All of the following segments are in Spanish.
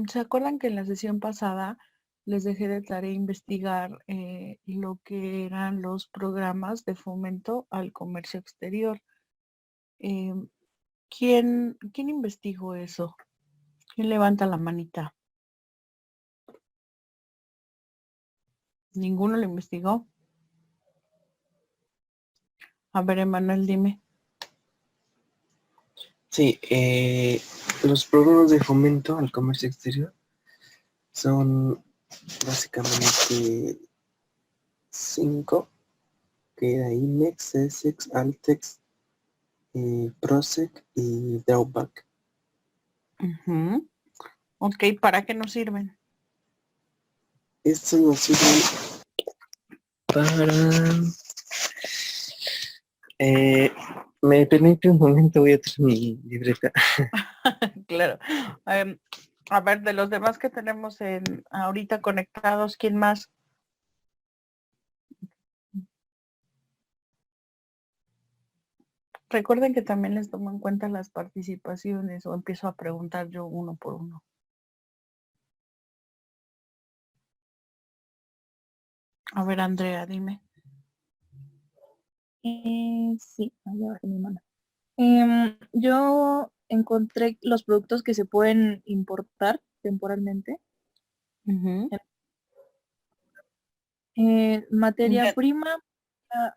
¿Se acuerdan que en la sesión pasada les dejé de tarea investigar lo que eran los programas de fomento al comercio exterior? Eh, ¿quién investigó eso? ¿Quién levanta la manita? ¿Ninguno lo investigó? A ver, Emanuel, dime. Sí, los programas de fomento al comercio exterior son básicamente 5, que era IMEX, ESEX, ALTEX, PROSEC y Drawback. Ok, ¿para qué nos sirven? Estos nos sirven para... ¿me permite un momento? Voy a traer mi libreta. Claro. A ver, de los demás que tenemos ahorita conectados, ¿quién más? Recuerden que también les tomo en cuenta las participaciones o empiezo a preguntar yo uno por uno. A ver, Andrea, dime. Sí, allá bajé mi mano. Yo encontré los productos que se pueden importar temporalmente. Materia prima,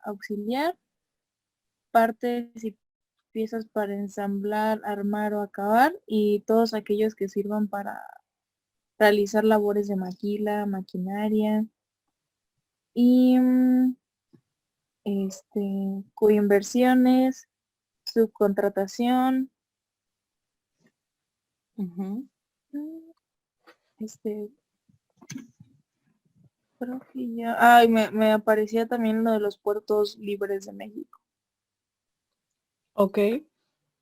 auxiliar, partes y piezas para ensamblar, armar o acabar, y todos aquellos que sirvan para realizar labores de maquila, maquinaria y coinversiones, subcontratación, creo que ya. Ay, me aparecía también lo de los puertos libres de México. Ok.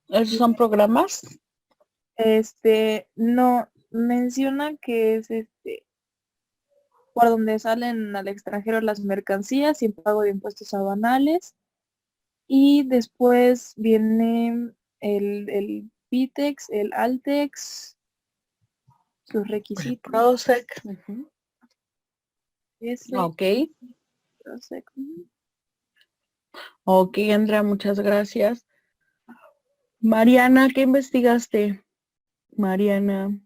¿Esos son programas? No, menciona que es por donde salen al extranjero las mercancías sin pago de impuestos aduanales. Y después viene el PITEX, el ALTEX, sus requisitos. PROSEC. Ok. PROSEC. Ok, Andrea, muchas gracias. Mariana, ¿qué investigaste? Mariana.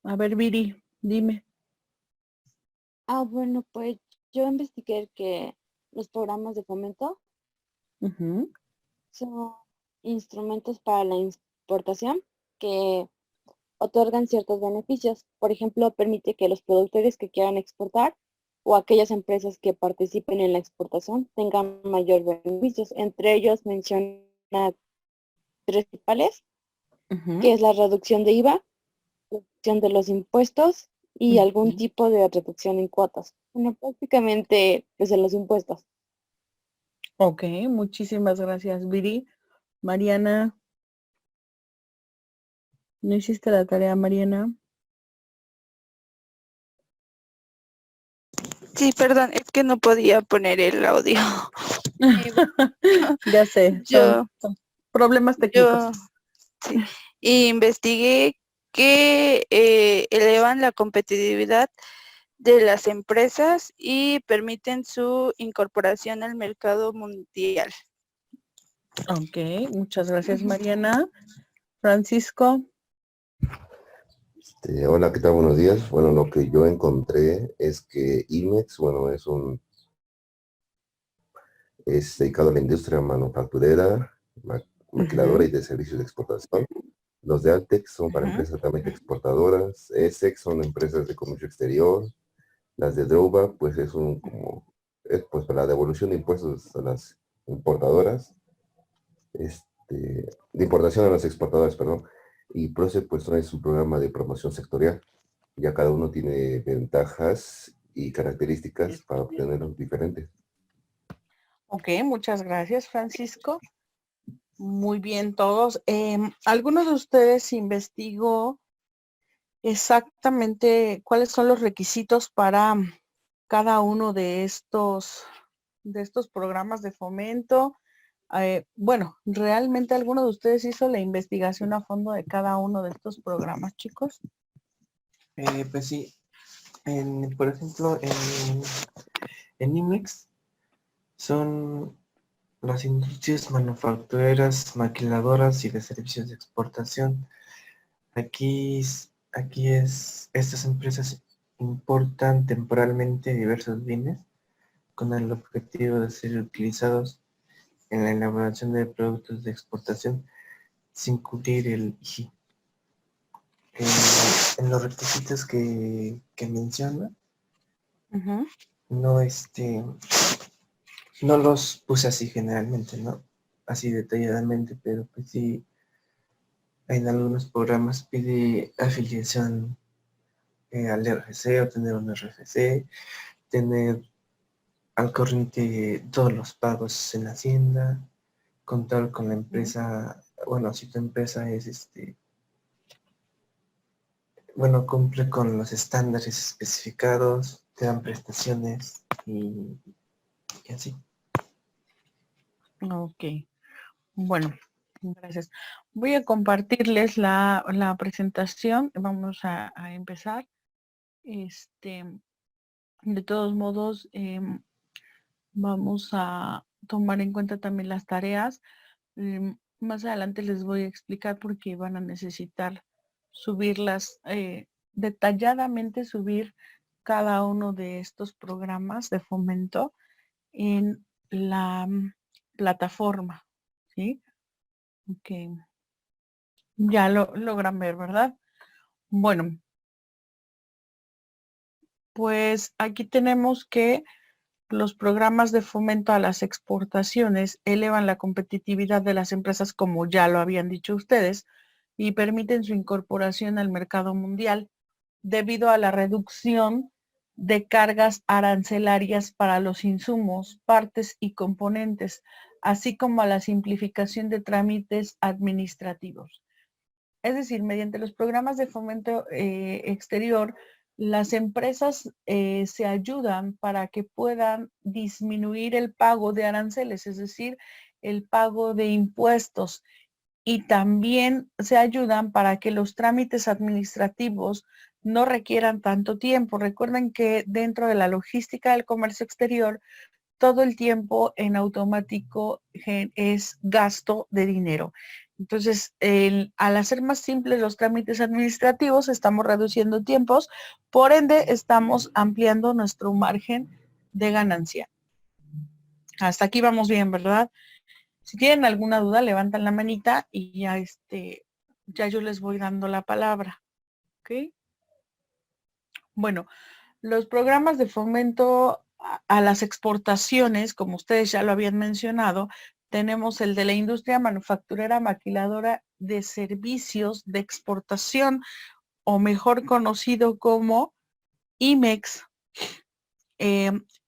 A ver, Viri, dime. Bueno, pues yo investigué que los programas de fomento son instrumentos para la exportación que otorgan ciertos beneficios. Por ejemplo, permite que los productores que quieran exportar o aquellas empresas que participen en la exportación tengan mayor beneficios. Entre ellos menciona 3 principales, que es la reducción de IVA, reducción de los impuestos y algún tipo de reducción en cuotas. Bueno, prácticamente pues de los impuestos. Ok, muchísimas gracias, Viri. Mariana. ¿No hiciste la tarea, Mariana? Sí, perdón, es que no podía poner el audio. Ya sé, son problemas técnicos. Sí, investigué que elevan la competitividad de las empresas y permiten su incorporación al mercado mundial. Ok, muchas gracias, Mariana. Francisco. Hola, ¿qué tal? Buenos días. Bueno, lo que yo encontré es que IMEX, bueno, es dedicado a la industria manufacturera, maquiladora y de servicios de exportación. Los de Altex son para empresas altamente exportadoras. ESEX son empresas de comercio exterior. Las de Drawback, pues es pues para la devolución de impuestos a las importadoras. De importación a las exportadoras, perdón. Y PROCEC, pues es un programa de promoción sectorial. Ya cada uno tiene ventajas y características para obtenerlos diferentes. Ok, muchas gracias, Francisco. Muy bien todos. ¿Algunos de ustedes investigó exactamente cuáles son los requisitos para cada uno de estos programas de fomento? Bueno, ¿realmente alguno de ustedes hizo la investigación a fondo de cada uno de estos programas, chicos? Pues sí, por ejemplo, en IMEX son las industrias manufactureras, maquiladoras y de servicios de exportación. Estas empresas importan temporalmente diversos bienes con el objetivo de ser utilizados en la elaboración de productos de exportación sin cubrir el IGI. En los requisitos que menciona, no no los puse así generalmente, ¿no? Así detalladamente, pero pues sí, en algunos programas pide afiliación al RFC o tener un RFC, tener al corriente todos los pagos en Hacienda, contar con la empresa, bueno, si tu empresa es bueno, cumple con los estándares especificados, te dan prestaciones y así. Ok, bueno, gracias. Voy a compartirles la presentación. Vamos a empezar. De todos modos, vamos a tomar en cuenta también las tareas. Más adelante les voy a explicar por qué van a necesitar subirlas, detalladamente subir cada uno de estos programas de fomento en la plataforma, ¿sí? Ok. Ya lo logran ver, ¿verdad? Bueno, pues aquí tenemos que los programas de fomento a las exportaciones elevan la competitividad de las empresas, como ya lo habían dicho ustedes, y permiten su incorporación al mercado mundial debido a la reducción de cargas arancelarias para los insumos, partes y componentes, así como a la simplificación de trámites administrativos. Es decir, mediante los programas de fomento exterior, las empresas se ayudan para que puedan disminuir el pago de aranceles, es decir, el pago de impuestos, y también se ayudan para que los trámites administrativos no requieran tanto tiempo. Recuerden que dentro de la logística del comercio exterior, todo el tiempo en automático es gasto de dinero. Entonces, al hacer más simples los trámites administrativos, estamos reduciendo tiempos, por ende, estamos ampliando nuestro margen de ganancia. Hasta aquí vamos bien, ¿verdad? Si tienen alguna duda, levantan la manita y ya yo les voy dando la palabra. ¿Ok? Bueno, los programas de fomento a las exportaciones, como ustedes ya lo habían mencionado, tenemos el de la industria manufacturera maquiladora de servicios de exportación, o mejor conocido como IMEX.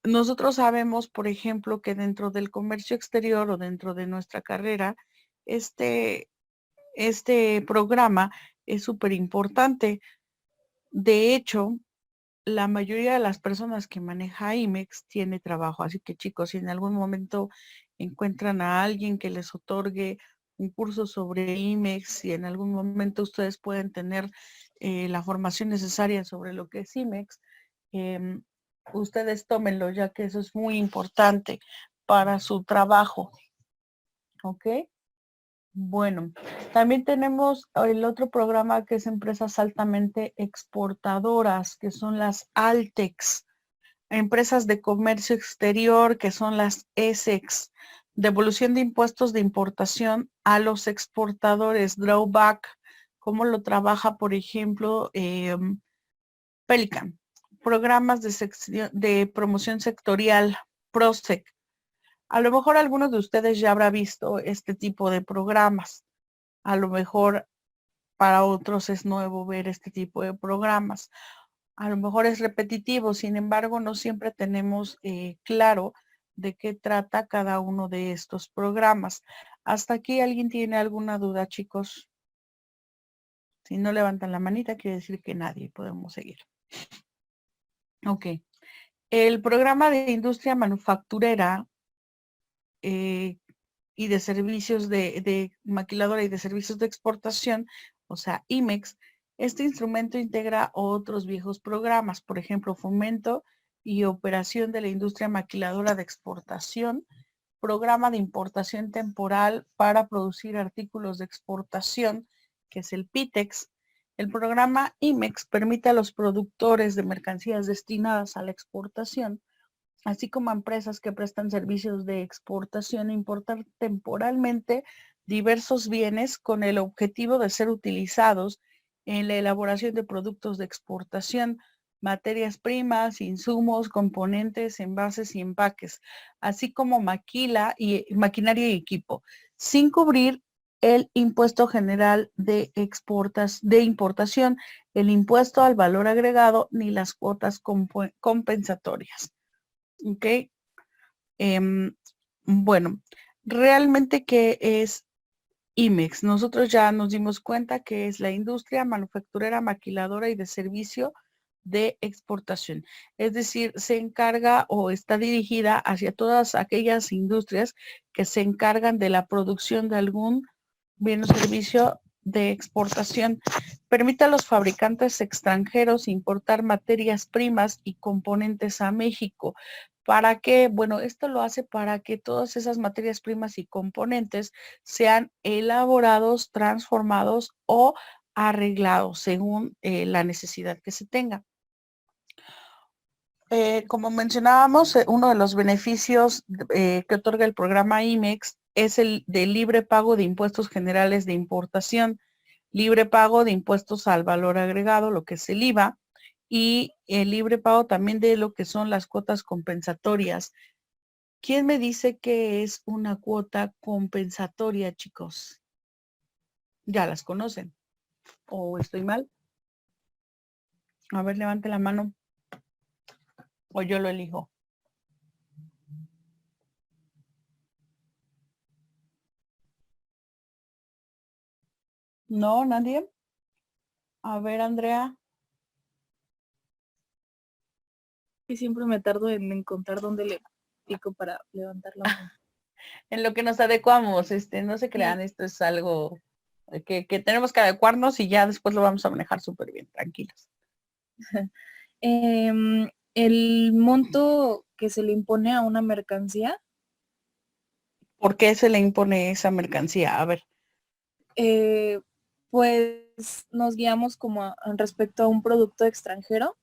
Nosotros sabemos, por ejemplo, que dentro del comercio exterior o dentro de nuestra carrera, este programa es súper importante. De hecho, la mayoría de las personas que maneja IMEX tiene trabajo. Así que, chicos, si en algún momento encuentran a alguien que les otorgue un curso sobre IMEX, si en algún momento ustedes pueden tener la formación necesaria sobre lo que es IMEX, ustedes tómenlo, ya que eso es muy importante para su trabajo. ¿Ok? Bueno, también tenemos el otro programa que es empresas altamente exportadoras, que son las ALTEX, empresas de comercio exterior, que son las ESEX, devolución de impuestos de importación a los exportadores, drawback, como lo trabaja, por ejemplo, Pelican, programas de promoción sectorial, PROSEC. A lo mejor algunos de ustedes ya habrá visto este tipo de programas. A lo mejor para otros es nuevo ver este tipo de programas. A lo mejor es repetitivo, sin embargo, no siempre tenemos claro de qué trata cada uno de estos programas. ¿Hasta aquí alguien tiene alguna duda, chicos? Si no levantan la manita, quiere decir que nadie. Podemos seguir. Ok. El programa de industria manufacturera y de servicios de maquiladora y de servicios de exportación, o sea, IMEX, este instrumento integra otros viejos programas, por ejemplo, fomento y operación de la industria maquiladora de exportación, programa de importación temporal para producir artículos de exportación, que es el PITEX. El programa IMEX permite a los productores de mercancías destinadas a la exportación, así como a empresas que prestan servicios de exportación, importar temporalmente diversos bienes con el objetivo de ser utilizados en la elaboración de productos de exportación, materias primas, insumos, componentes, envases y empaques, así como maquinaria y equipo, sin cubrir el impuesto general de importación, el impuesto al valor agregado ni las cuotas compensatorias. ¿Ok? Bueno, realmente, ¿qué es IMEX? Nosotros ya nos dimos cuenta que es la industria manufacturera, maquiladora y de servicio de exportación. Es decir, se encarga o está dirigida hacia todas aquellas industrias que se encargan de la producción de algún bien o servicio de exportación. Permite a los fabricantes extranjeros importar materias primas y componentes a México. ¿Para qué? Bueno, esto lo hace para que todas esas materias primas y componentes sean elaborados, transformados o arreglados según la necesidad que se tenga. Como mencionábamos, uno de los beneficios que otorga el programa IMEX es el de libre pago de impuestos generales de importación, libre pago de impuestos al valor agregado, lo que es el IVA, y el libre pago también de lo que son las cuotas compensatorias. ¿Quién me dice que es una cuota compensatoria, chicos? ¿Ya las conocen? ¿O estoy mal? A ver, levante la mano. O yo lo elijo. ¿No? ¿Nadie? A ver, Andrea. Y siempre me tardo en encontrar dónde le pico para levantar la mano. En lo que nos adecuamos, no se crean, esto es algo que tenemos que adecuarnos y ya después lo vamos a manejar súper bien, tranquilos. El monto que se le impone a una mercancía, ¿Por qué se le impone esa mercancía? A ver. pues nos guiamos como respecto a un producto extranjero.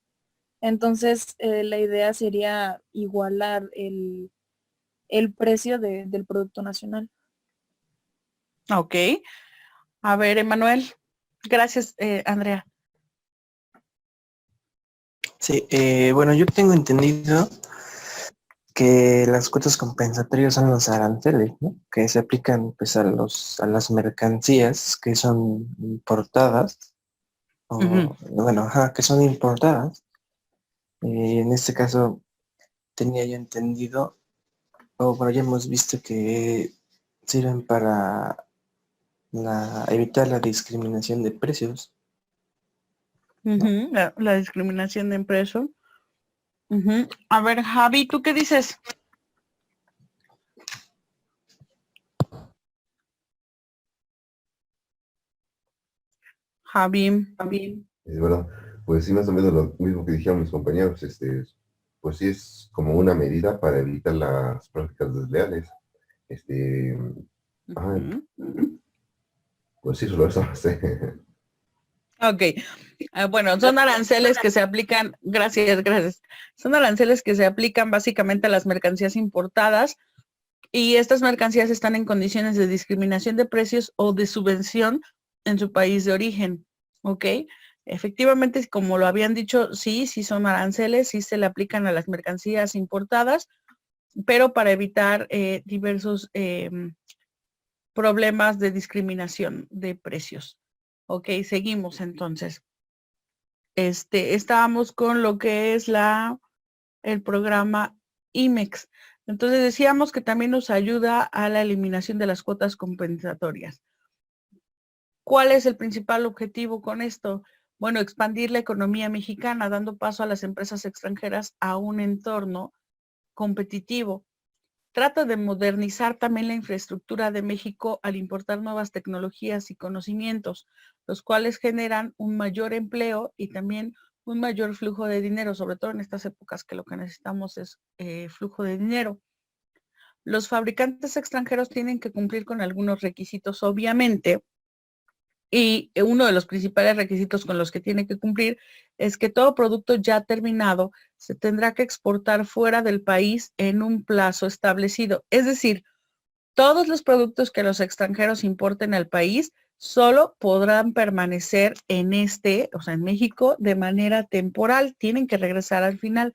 Entonces, la idea sería igualar el precio del producto nacional. Ok. A ver, Emanuel. Gracias, Andrea. Sí, bueno, yo tengo entendido que las cuotas compensatorias son los aranceles, ¿no? Que se aplican pues a las mercancías que son importadas, o bueno, ajá, que son importadas. En este caso tenía yo entendido, o bueno, ya hemos visto que sirven para evitar la discriminación de precios. La discriminación de empresa. A ver, Javi, ¿tú qué dices? Javi. Bueno, pues sí, más o menos lo mismo que dijeron mis compañeros, pues sí es como una medida para evitar las prácticas desleales. Pues sí, solo eso. Ok. Bueno, son aranceles que se aplican, gracias. Son aranceles que se aplican básicamente a las mercancías importadas y estas mercancías están en condiciones de discriminación de precios o de subvención en su país de origen. ¿Ok? Efectivamente, como lo habían dicho, sí son aranceles, sí se le aplican a las mercancías importadas, pero para evitar diversos problemas de discriminación de precios. Ok, seguimos entonces. Estábamos con lo que es el programa IMEX. Entonces decíamos que también nos ayuda a la eliminación de las cuotas compensatorias. ¿Cuál es el principal objetivo con esto? Bueno, expandir la economía mexicana, dando paso a las empresas extranjeras a un entorno competitivo. trata de modernizar también la infraestructura de México al importar nuevas tecnologías y conocimientos, los cuales generan un mayor empleo y también un mayor flujo de dinero, sobre todo en estas épocas que lo que necesitamos es flujo de dinero. Los fabricantes extranjeros tienen que cumplir con algunos requisitos, obviamente, y uno de los principales requisitos con los que tiene que cumplir es que todo producto ya terminado se tendrá que exportar fuera del país en un plazo establecido. Es decir, todos los productos que los extranjeros importen al país solo podrán permanecer en o sea, en México de manera temporal. Tienen que regresar al final.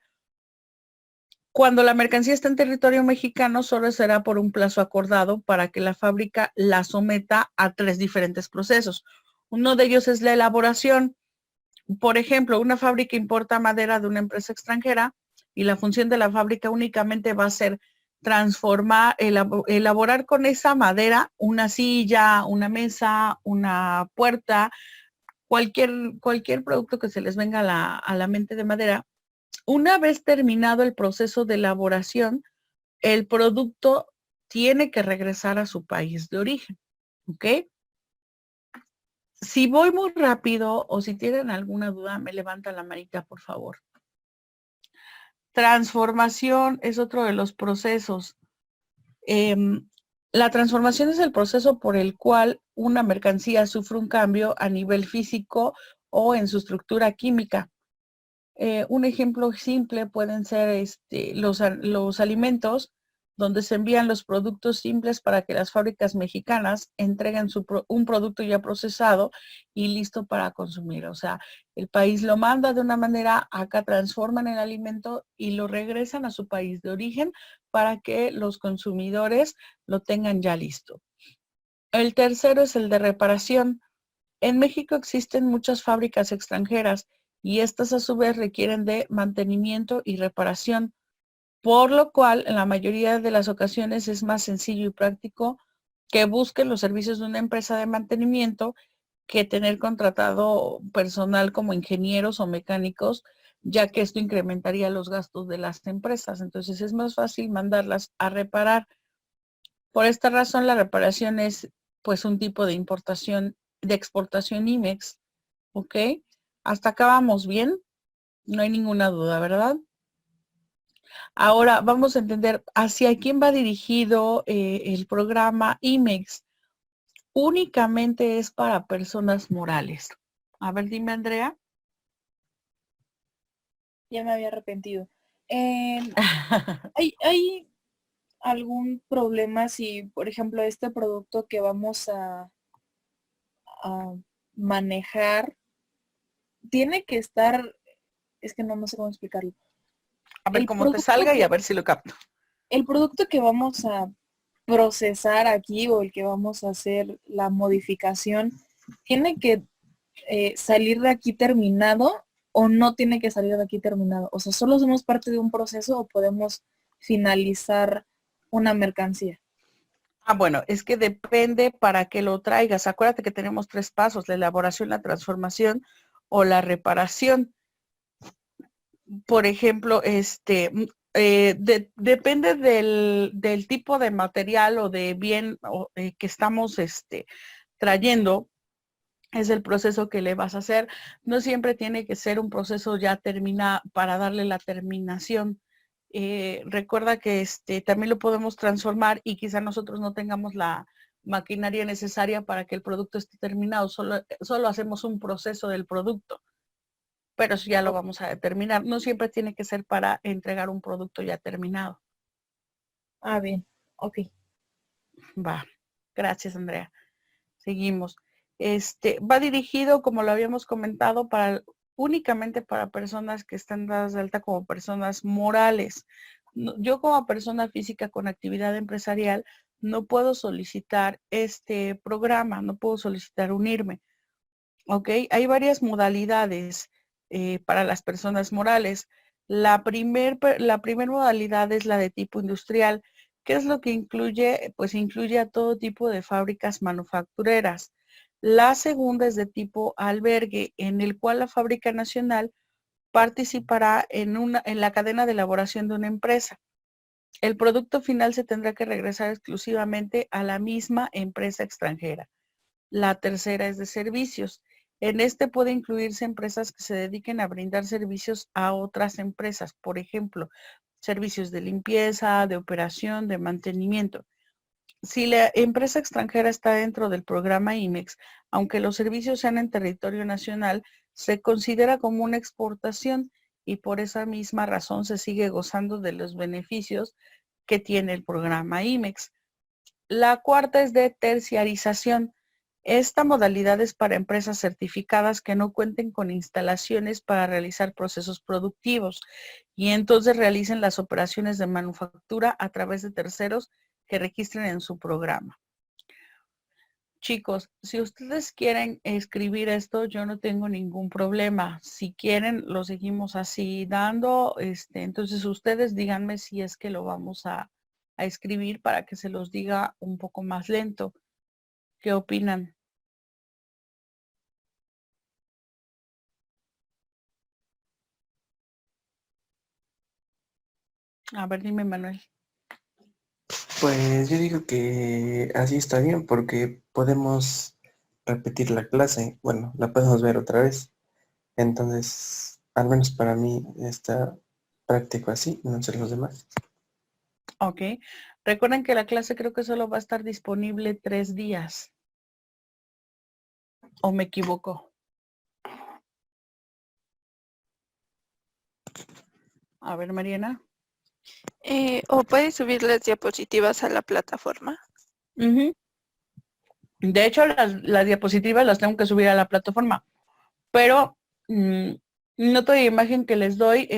Cuando la mercancía está en territorio mexicano, solo será por un plazo acordado para que la fábrica la someta a 3 diferentes procesos. Uno de ellos es la elaboración. Por ejemplo, una fábrica importa madera de una empresa extranjera y la función de la fábrica únicamente va a ser transformar, elaborar con esa madera una silla, una mesa, una puerta, cualquier producto que se les venga a la mente de madera. Una vez terminado el proceso de elaboración, el producto tiene que regresar a su país de origen, ¿ok? Si voy muy rápido o si tienen alguna duda, me levantan la manita, por favor. Transformación es otro de los procesos. La transformación es el proceso por el cual una mercancía sufre un cambio a nivel físico o en su estructura química. Un ejemplo simple pueden ser los alimentos, donde se envían los productos simples para que las fábricas mexicanas entreguen un producto ya procesado y listo para consumir. O sea, el país lo manda de una manera, acá transforman el alimento y lo regresan a su país de origen para que los consumidores lo tengan ya listo. El tercero es el de reparación. En México existen muchas fábricas extranjeras y estas a su vez requieren de mantenimiento y reparación, por lo cual en la mayoría de las ocasiones es más sencillo y práctico que busquen los servicios de una empresa de mantenimiento que tener contratado personal como ingenieros o mecánicos, ya que esto incrementaría los gastos de las empresas. Entonces es más fácil mandarlas a reparar. Por esta razón la reparación es pues un tipo de importación, de exportación IMEX, ¿ok? Hasta acá vamos bien, no hay ninguna duda, ¿verdad? Ahora vamos a entender hacia quién va dirigido el programa IMEX. Únicamente es para personas morales. A ver, dime, Andrea. Ya me había arrepentido. ¿Hay algún problema si, por ejemplo, este producto que vamos a manejar tiene que estar, es que no sé cómo explicarlo. A ver El cómo te producto salga y que- a ver si lo capto. El producto que vamos a procesar aquí o el que vamos a hacer la modificación, ¿tiene que salir de aquí terminado o no tiene que salir de aquí terminado? O sea, ¿solo somos parte de un proceso o podemos finalizar una mercancía? Ah, bueno, es que depende para que lo traigas. Acuérdate que tenemos 3 pasos, la elaboración, la transformación o la reparación. Por ejemplo, depende del tipo de material o de bien que estamos trayendo, es el proceso que le vas a hacer. No siempre tiene que ser un proceso ya terminado para darle la terminación. Recuerda que también lo podemos transformar y quizá nosotros no tengamos la maquinaria necesaria para que el producto esté terminado, solo hacemos un proceso del producto, pero eso ya lo vamos a determinar. No siempre tiene que ser para entregar un producto ya terminado. Ah, bien, ok. Va, gracias, Andrea. Seguimos. Va dirigido, como lo habíamos comentado, únicamente para personas que están dadas de alta como personas morales. Yo como persona física con actividad empresarial no puedo solicitar este programa, no puedo solicitar unirme. ¿Ok? Hay varias modalidades para las personas morales. La primer modalidad es la de tipo industrial. ¿Qué es lo que incluye? Pues incluye a todo tipo de fábricas manufactureras. La segunda es de tipo albergue, en el cual la fábrica nacional participará en la cadena de elaboración de una empresa. el producto final se tendrá que regresar exclusivamente a la misma empresa extranjera. La tercera es de servicios. En este puede incluirse empresas que se dediquen a brindar servicios a otras empresas, por ejemplo, servicios de limpieza, de operación, de mantenimiento. Si la empresa extranjera está dentro del programa IMEX, aunque los servicios sean en territorio nacional, se considera como una exportación y por esa misma razón se sigue gozando de los beneficios que tiene el programa IMEX. La cuarta es de terciarización. Esta modalidad es para empresas certificadas que no cuenten con instalaciones para realizar procesos productivos y entonces realicen las operaciones de manufactura a través de terceros que registren en su programa. Chicos, si ustedes quieren escribir esto, yo no tengo ningún problema. Si quieren, lo seguimos así dando. Entonces ustedes díganme si es que lo vamos a escribir para que se los diga un poco más lento. ¿Qué opinan? A ver, dime, Manuel. Pues yo digo que así está bien porque podemos repetir la clase. Bueno, la podemos ver otra vez. Entonces, al menos para mí está práctico así, no sé los demás. Ok. Recuerden que la clase creo que solo va a estar disponible 3 días. ¿O me equivoco? A ver, Mariana. ¿O puedes subir las diapositivas a la plataforma? Ujú. De hecho, las diapositivas las tengo que subir a la plataforma, pero no toda la imagen que les doy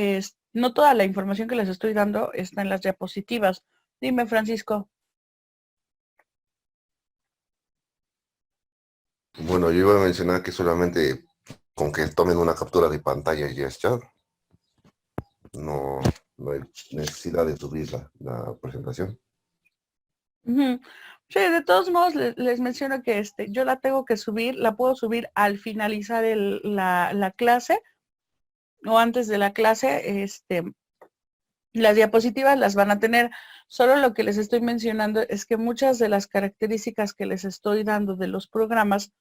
no toda la información que les estoy dando está en las diapositivas. Dime, Francisco. Bueno, yo iba a mencionar que solamente con que tomen una captura de pantalla y ya está. No, no hay necesidad de subir la presentación. Ujú. Sí, de todos modos les menciono que yo la tengo que subir, la puedo subir al finalizar la clase o antes de la clase. Las diapositivas las van a tener. Solo lo que les estoy mencionando es que muchas de las características que les estoy dando de los programas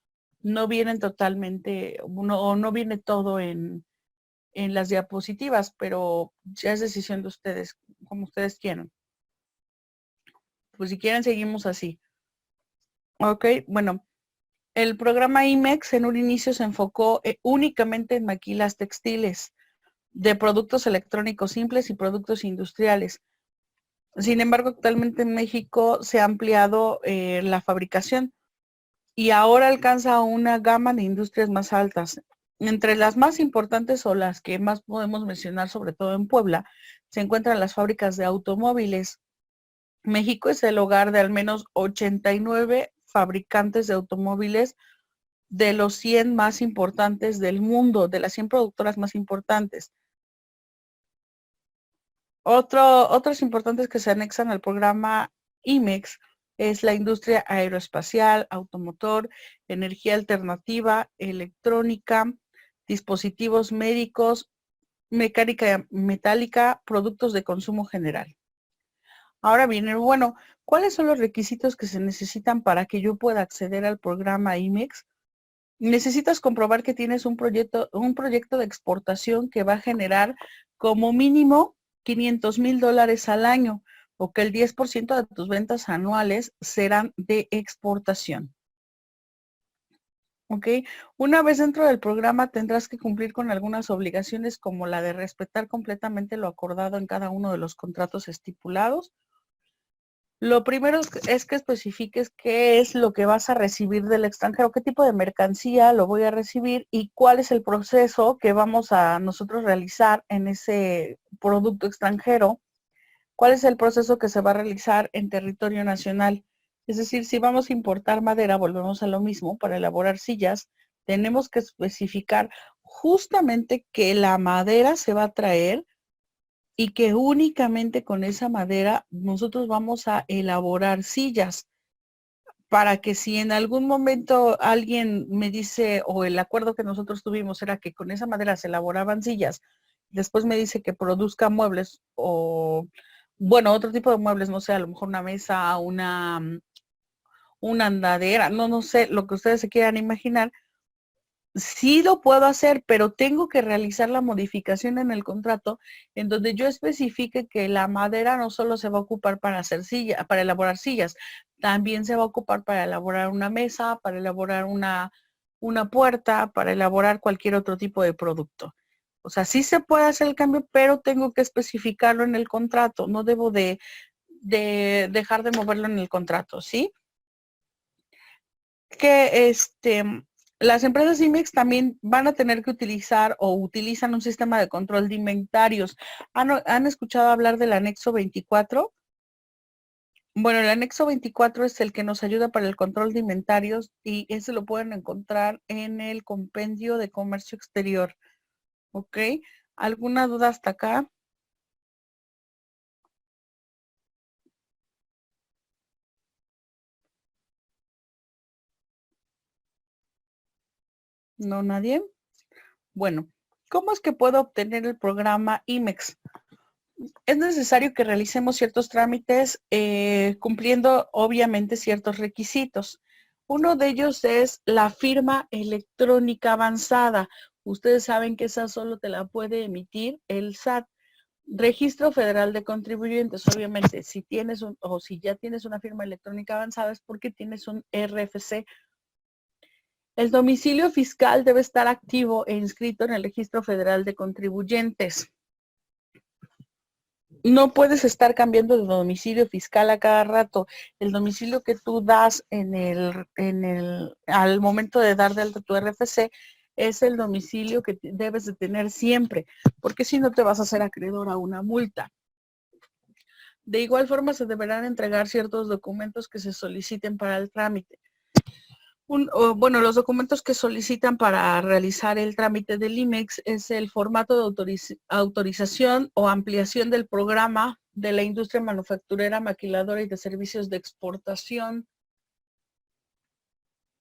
no vienen totalmente, o no viene todo en las diapositivas, pero ya es decisión de ustedes, como ustedes quieran. Pues si quieren, seguimos así. Ok, bueno, el programa IMEX en un inicio se enfocó únicamente en maquilas textiles de productos electrónicos simples y productos industriales. Sin embargo, actualmente en México se ha ampliado la fabricación y ahora alcanza una gama de industrias más altas. Entre las más importantes o las que más podemos mencionar, sobre todo en Puebla, se encuentran las fábricas de automóviles. México es el hogar de al menos 89 fabricantes de automóviles de los 100 más importantes del mundo, de las 100 productoras más importantes. Otros importantes que se anexan al programa IMEX es la industria aeroespacial, automotor, energía alternativa, electrónica, dispositivos médicos, mecánica metálica, productos de consumo general. Ahora bien, bueno, ¿cuáles son los requisitos que se necesitan para que yo pueda acceder al programa IMEX? Necesitas comprobar que tienes un proyecto de exportación que va a generar como mínimo $500,000 al año o que el 10% de tus ventas anuales serán de exportación. ¿Ok? Una vez dentro del programa tendrás que cumplir con algunas obligaciones como la de respetar completamente lo acordado en cada uno de los contratos estipulados. Lo primero es que especifiques qué es lo que vas a recibir del extranjero, qué tipo de mercancía lo voy a recibir y cuál es el proceso que vamos a nosotros realizar en ese producto extranjero, cuál es el proceso que se va a realizar en territorio nacional. Es decir, si vamos a importar madera, volvemos a lo mismo, para elaborar sillas, tenemos que especificar justamente que la madera se va a traer y que únicamente con esa madera nosotros vamos a elaborar sillas para que si en algún momento alguien me dice, o el acuerdo que nosotros tuvimos era que con esa madera se elaboraban sillas, después me dice que produzca muebles o bueno, otro tipo de muebles, no sé, a lo mejor una mesa, una andadera, no sé, lo que ustedes se quieran imaginar, sí lo puedo hacer, pero tengo que realizar la modificación en el contrato en donde yo especifique que la madera no solo se va a ocupar para hacer para elaborar sillas, también se va a ocupar para elaborar una mesa, para elaborar una puerta, para elaborar cualquier otro tipo de producto. O sea, sí se puede hacer el cambio, pero tengo que especificarlo en el contrato. No debo de dejar de moverlo en el contrato, ¿sí? Que las empresas IMEX también van a tener que utilizar o utilizan un sistema de control de inventarios. ¿Han escuchado hablar del anexo 24? Bueno, el anexo 24 es el que nos ayuda para el control de inventarios y ese lo pueden encontrar en el compendio de comercio exterior. ¿Ok? ¿Alguna duda hasta acá? ¿No, nadie? Bueno, ¿cómo es que puedo obtener el programa IMEX? Es necesario que realicemos ciertos trámites cumpliendo obviamente ciertos requisitos. Uno de ellos es la firma electrónica avanzada. Ustedes saben que esa solo te la puede emitir el SAT. Registro Federal de Contribuyentes, obviamente, si tienes o si ya tienes una firma electrónica avanzada es porque tienes un RFC. El domicilio fiscal debe estar activo e inscrito en el Registro Federal de Contribuyentes. No puedes estar cambiando de domicilio fiscal a cada rato. El domicilio que tú das al momento de dar de alta tu RFC es el domicilio que debes de tener siempre, porque si no te vas a hacer acreedor a una multa. De igual forma se deberán entregar ciertos documentos que se soliciten para el trámite. Bueno, los documentos que solicitan para realizar el trámite del IMEX es el formato de autorización o ampliación del programa de la industria manufacturera, maquiladora y de servicios de exportación,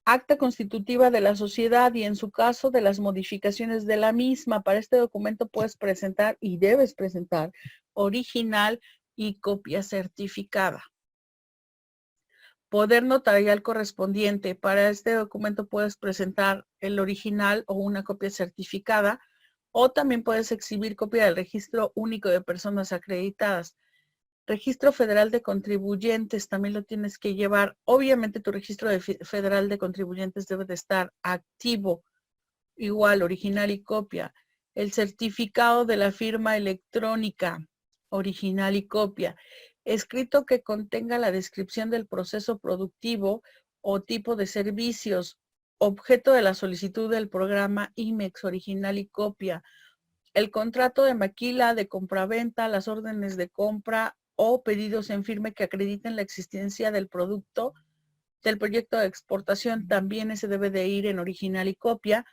acta constitutiva de la sociedad y en su caso de las modificaciones de la misma. Para este documento puedes presentar y debes presentar original y copia certificada. Poder notarial correspondiente. Para este documento puedes presentar el original o una copia certificada o también puedes exhibir copia del registro único de personas acreditadas. Registro Federal de Contribuyentes también lo tienes que llevar. Obviamente tu registro federal de contribuyentes debe de estar activo, igual, original y copia. El certificado de la firma electrónica, original y copia. Escrito que contenga la descripción del proceso productivo o tipo de servicios, objeto de la solicitud del programa IMEX, original y copia. El contrato de maquila, de compraventa, las órdenes de compra o pedidos en firme que acrediten la existencia del producto, del proyecto de exportación, también ese debe de ir en original y copia.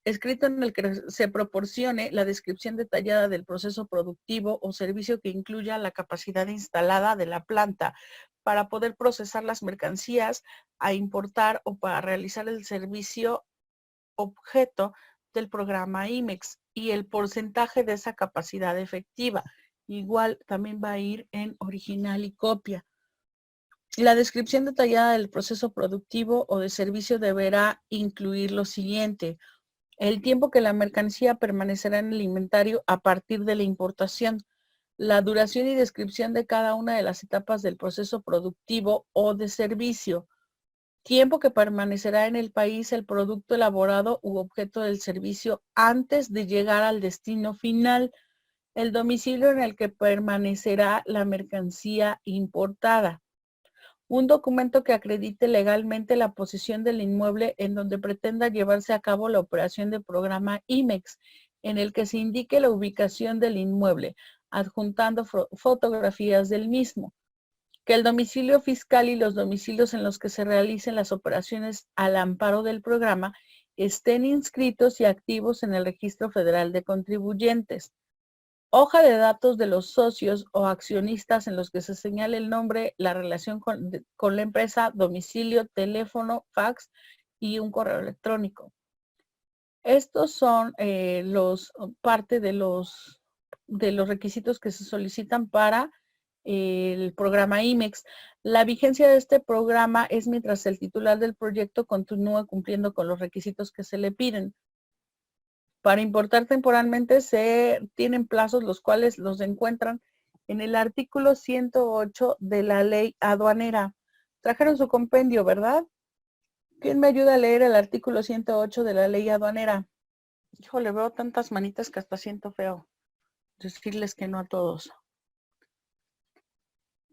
Escrito en el que se proporcione la descripción detallada del proceso productivo o servicio que incluya la capacidad instalada de la planta para poder procesar las mercancías a importar o para realizar el servicio objeto del programa IMEX y el porcentaje de esa capacidad efectiva. Igual también va a ir en original y copia. La descripción detallada del proceso productivo o de servicio deberá incluir lo siguiente: el tiempo que la mercancía permanecerá en el inventario a partir de la importación, la duración y descripción de cada una de las etapas del proceso productivo o de servicio, tiempo que permanecerá en el país el producto elaborado u objeto del servicio antes de llegar al destino final, el domicilio en el que permanecerá la mercancía importada. Un documento que acredite legalmente la posesión del inmueble en donde pretenda llevarse a cabo la operación del programa IMEX, en el que se indique la ubicación del inmueble, adjuntando fotografías del mismo. Que el domicilio fiscal y los domicilios en los que se realicen las operaciones al amparo del programa estén inscritos y activos en el Registro Federal de Contribuyentes. Hoja de datos de los socios o accionistas en los que se señale el nombre, la relación con la empresa, domicilio, teléfono, fax y un correo electrónico. Estos son parte de los requisitos que se solicitan para el programa IMEX. La vigencia de este programa es mientras el titular del proyecto continúe cumpliendo con los requisitos que se le piden. Para importar temporalmente se tienen plazos los cuales los encuentran en el artículo 108 de la ley aduanera. Trajeron su compendio, ¿verdad? ¿Quién me ayuda a leer el artículo 108 de la ley aduanera? Híjole, veo tantas manitas que hasta siento feo decirles que no a todos.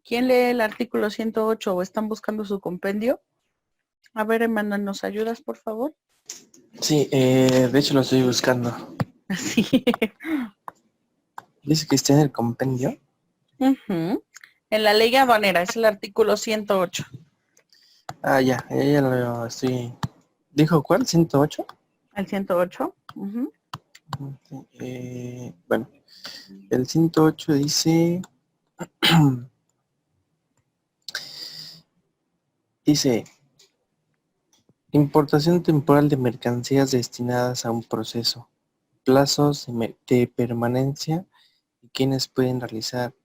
¿Quién lee el artículo 108 o están buscando su compendio? A ver, Emmanuel, ¿nos ayudas, por favor? Sí, de hecho lo estoy buscando. Sí. Dice que está en el compendio. En la ley aduanera es el artículo 108. Ah, ya lo estoy... ¿Dijo cuál? ¿108? El 108. Bueno, el 108 dice... dice... Importación temporal de mercancías destinadas a un proceso. Plazos de permanencia y quiénes pueden realizarlo.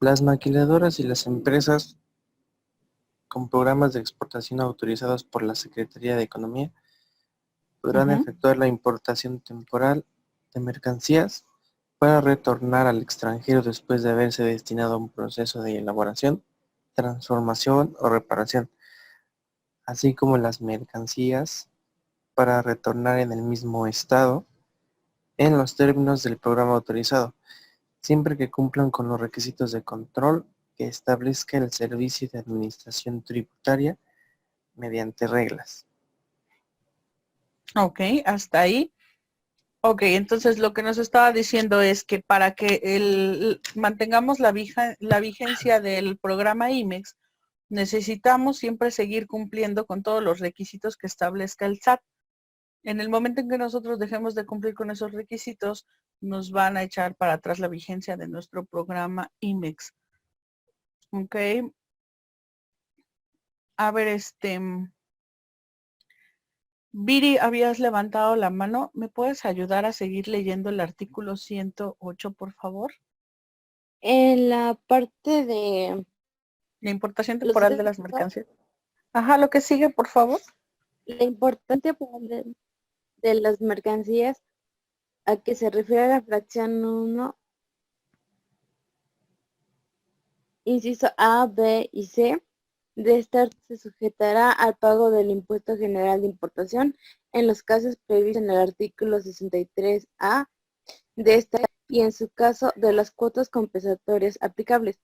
Las maquiladoras y las empresas con programas de exportación autorizados por la Secretaría de Economía podrán efectuar la importación temporal de mercancías para retornar al extranjero después de haberse destinado a un proceso de elaboración, transformación o reparación, así como las mercancías para retornar en el mismo estado en los términos del programa autorizado, siempre que cumplan con los requisitos de control que establezca el Servicio de Administración Tributaria mediante reglas. Ok, hasta ahí. Ok, entonces lo que nos estaba diciendo es que para que mantengamos la vigencia del programa IMEX, necesitamos siempre seguir cumpliendo con todos los requisitos que establezca el SAT. En el momento en que nosotros dejemos de cumplir con esos requisitos, nos van a echar para atrás la vigencia de nuestro programa IMEX. Ok. A ver, Viri, habías levantado la mano. ¿Me puedes ayudar a seguir leyendo el artículo 108, por favor? En la parte de La importación los temporal de las textos, mercancías. Ajá, lo que sigue, por favor. la importancia de las mercancías a que se refiere la fracción 1, inciso A, B y C, de esta se sujetará al pago del impuesto general de importación en los casos previstos en el artículo 63A de esta y en su caso de las cuotas compensatorias aplicables.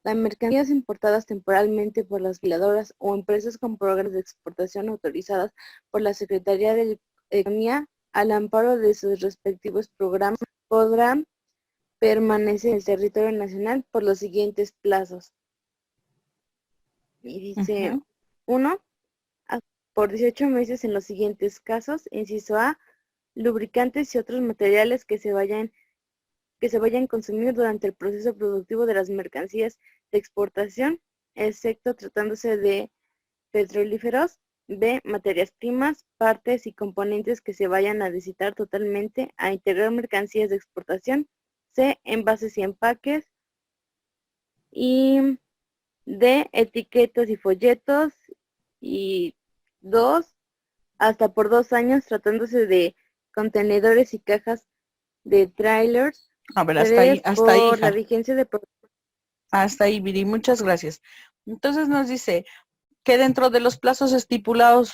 Las mercancías importadas temporalmente por las maquiladoras o empresas con programas de exportación autorizadas por la Secretaría de Economía al amparo de sus respectivos programas podrán permanecer en el territorio nacional por los siguientes plazos. Y dice 1, por 18 meses en los siguientes casos. Inciso A, lubricantes y otros materiales que se vayan a consumir durante el proceso productivo de las mercancías de exportación, excepto tratándose de petrolíferos. B, materias primas, partes y componentes que se vayan a necesitar totalmente a integrar mercancías de exportación. C, envases y empaques. Y D, etiquetas y folletos. Y 2, hasta por 2 años tratándose de contenedores y cajas de trailers. A ver, hasta ahí, Por la hija. vigencia de... Hasta ahí, Viri, muchas gracias. Entonces nos dice que dentro de los plazos estipulados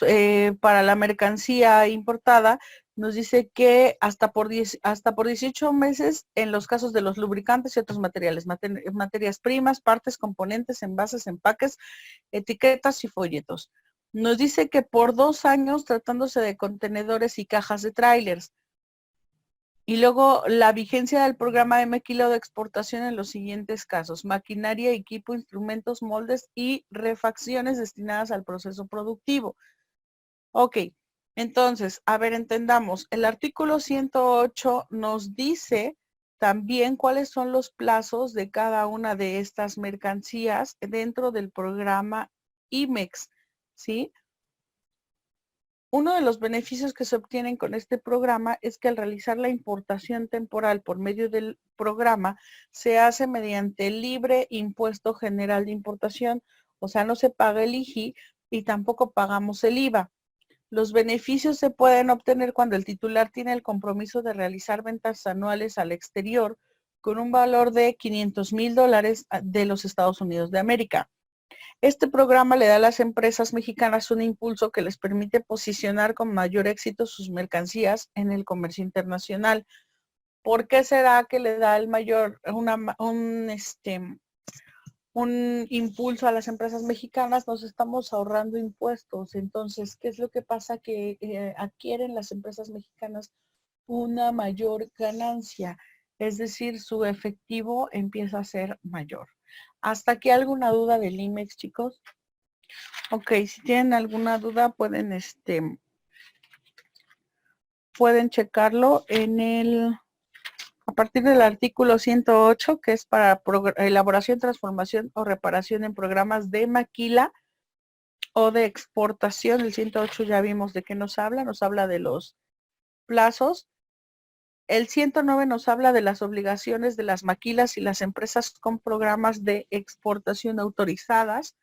para la mercancía importada, nos dice que hasta por 18 meses en los casos de los lubricantes y otros materiales, materias primas, partes, componentes, envases, empaques, etiquetas y folletos. Nos dice que por 2 años tratándose de contenedores y cajas de trailers. Y luego la vigencia del programa de maquilado de exportación en los siguientes casos: maquinaria, equipo, instrumentos, moldes y refacciones destinadas al proceso productivo. Ok, entonces, a ver, entendamos. El artículo 108 nos dice también cuáles son los plazos de cada una de estas mercancías dentro del programa IMEX, ¿sí? Uno de los beneficios que se obtienen con este programa es que al realizar la importación temporal por medio del programa se hace mediante el libre impuesto general de importación, o sea, no se paga el IGI y tampoco pagamos el IVA. Los beneficios se pueden obtener cuando el titular tiene el compromiso de realizar ventas anuales al exterior con un valor de $500,000 de los Estados Unidos de América. Este programa le da a las empresas mexicanas un impulso que les permite posicionar con mayor éxito sus mercancías en el comercio internacional. ¿Por qué será que le da el mayor, un impulso a las empresas mexicanas? Nos estamos ahorrando impuestos. Entonces, ¿qué es lo que pasa? Que adquieren las empresas mexicanas una mayor ganancia, es decir, su efectivo empieza a ser mayor. ¿Hasta aquí alguna duda del IMEX, chicos? Ok, si tienen alguna duda pueden checarlo a partir del artículo 108, que es para elaboración, transformación o reparación en programas de maquila o de exportación. El 108 ya vimos de qué nos habla de los plazos. El 109 nos habla de las obligaciones de las maquilas y las empresas con programas de exportación autorizadas.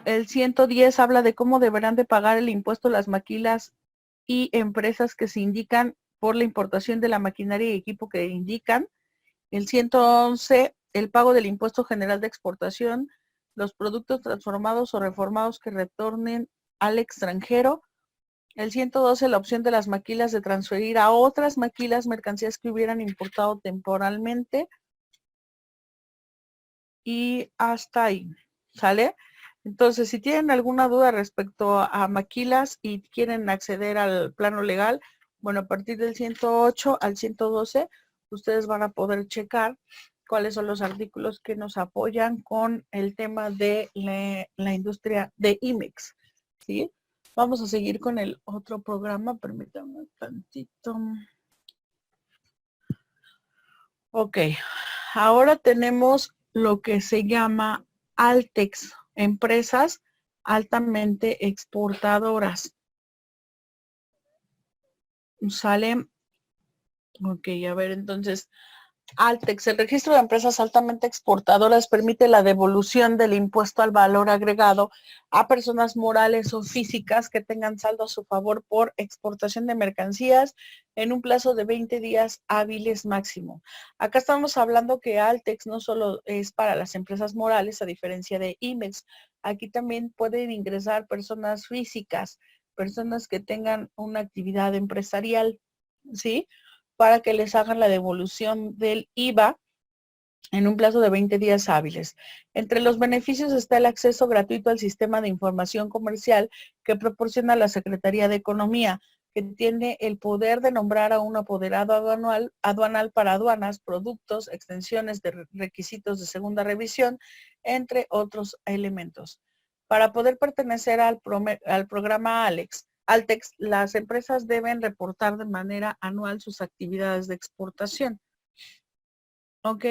El 110 habla de cómo deberán de pagar el impuesto las maquilas y empresas que se indican por la importación de la maquinaria y equipo que indican. El 111, el pago del impuesto general de exportación, los productos transformados o reformados que retornen al extranjero. El 112, la opción de las maquilas de transferir a otras maquilas mercancías que hubieran importado temporalmente. Y hasta ahí, ¿sale? Entonces, si tienen alguna duda respecto a maquilas y quieren acceder al plano legal, bueno, a partir del 108 al 112, ustedes van a poder checar cuáles son los artículos que nos apoyan con el tema de la industria de IMEX, ¿sí? Vamos a seguir con el otro programa, permítanme un tantito. Ok, ahora tenemos lo que se llama Altex, empresas altamente exportadoras. ¿Sale? Ok, a ver, entonces, Altex, el registro de empresas altamente exportadoras permite la devolución del impuesto al valor agregado a personas morales o físicas que tengan saldo a su favor por exportación de mercancías en un plazo de 20 días hábiles máximo. Acá estamos hablando que Altex no solo es para las empresas morales, a diferencia de IMEX. Aquí también pueden ingresar personas físicas, personas que tengan una actividad empresarial, ¿sí? Para que les hagan la devolución del IVA en un plazo de 20 días hábiles. Entre los beneficios está el acceso gratuito al sistema de información comercial que proporciona la Secretaría de Economía, que tiene el poder de nombrar a un apoderado aduanal para aduanas, productos, extensiones de requisitos de segunda revisión, entre otros elementos. Para poder pertenecer al programa Altex, las empresas deben reportar de manera anual sus actividades de exportación. ¿Ok?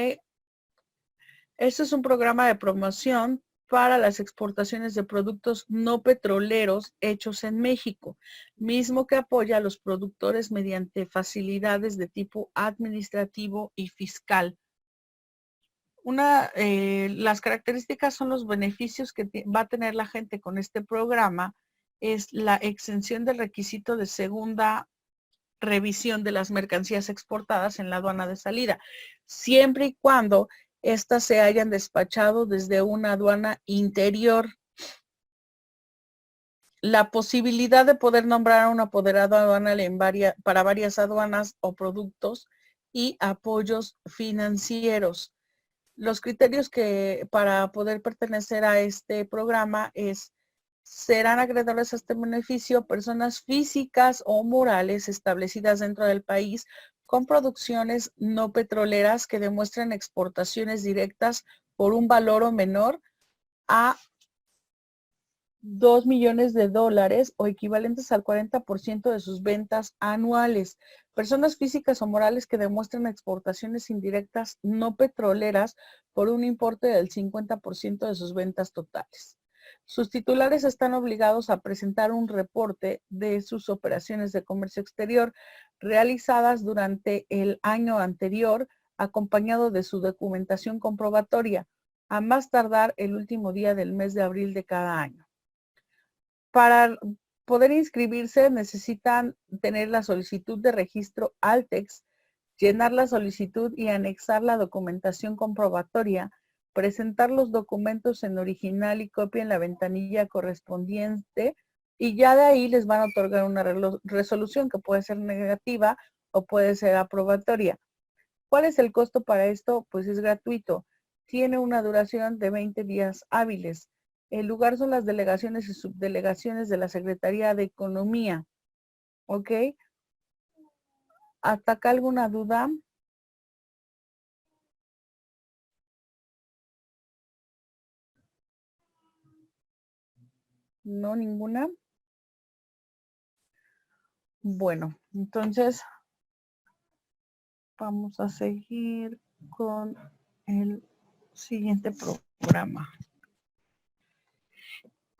Este es un programa de promoción para las exportaciones de productos no petroleros hechos en México, mismo que apoya a los productores mediante facilidades de tipo administrativo y fiscal. Las características son los beneficios que va a tener la gente con este programa, es la exención del requisito de segunda revisión de las mercancías exportadas en la aduana de salida, siempre y cuando éstas se hayan despachado desde una aduana interior. La posibilidad de poder nombrar a un apoderado aduanal para varias aduanas o productos y apoyos financieros. Los criterios que para poder pertenecer a este programa serán acreedores a este beneficio personas físicas o morales establecidas dentro del país con producciones no petroleras que demuestren exportaciones directas por un valor o menor a $2 millones o equivalentes al 40% de sus ventas anuales. Personas físicas o morales que demuestren exportaciones indirectas no petroleras por un importe del 50% de sus ventas totales. Sus titulares están obligados a presentar un reporte de sus operaciones de comercio exterior realizadas durante el año anterior, acompañado de su documentación comprobatoria, a más tardar el último día del mes de abril de cada año. Para poder inscribirse necesitan tener la solicitud de registro ALTEX, llenar la solicitud y anexar la documentación comprobatoria, presentar los documentos en original y copia en la ventanilla correspondiente, y ya de ahí les van a otorgar una resolución que puede ser negativa o puede ser aprobatoria. ¿Cuál es el costo para esto? Pues es gratuito. Tiene una duración de 20 días hábiles. El lugar son las delegaciones y subdelegaciones de la Secretaría de Economía. ¿Ok? ¿Hasta acá alguna duda? No, ninguna. Bueno, entonces vamos a seguir con el siguiente programa.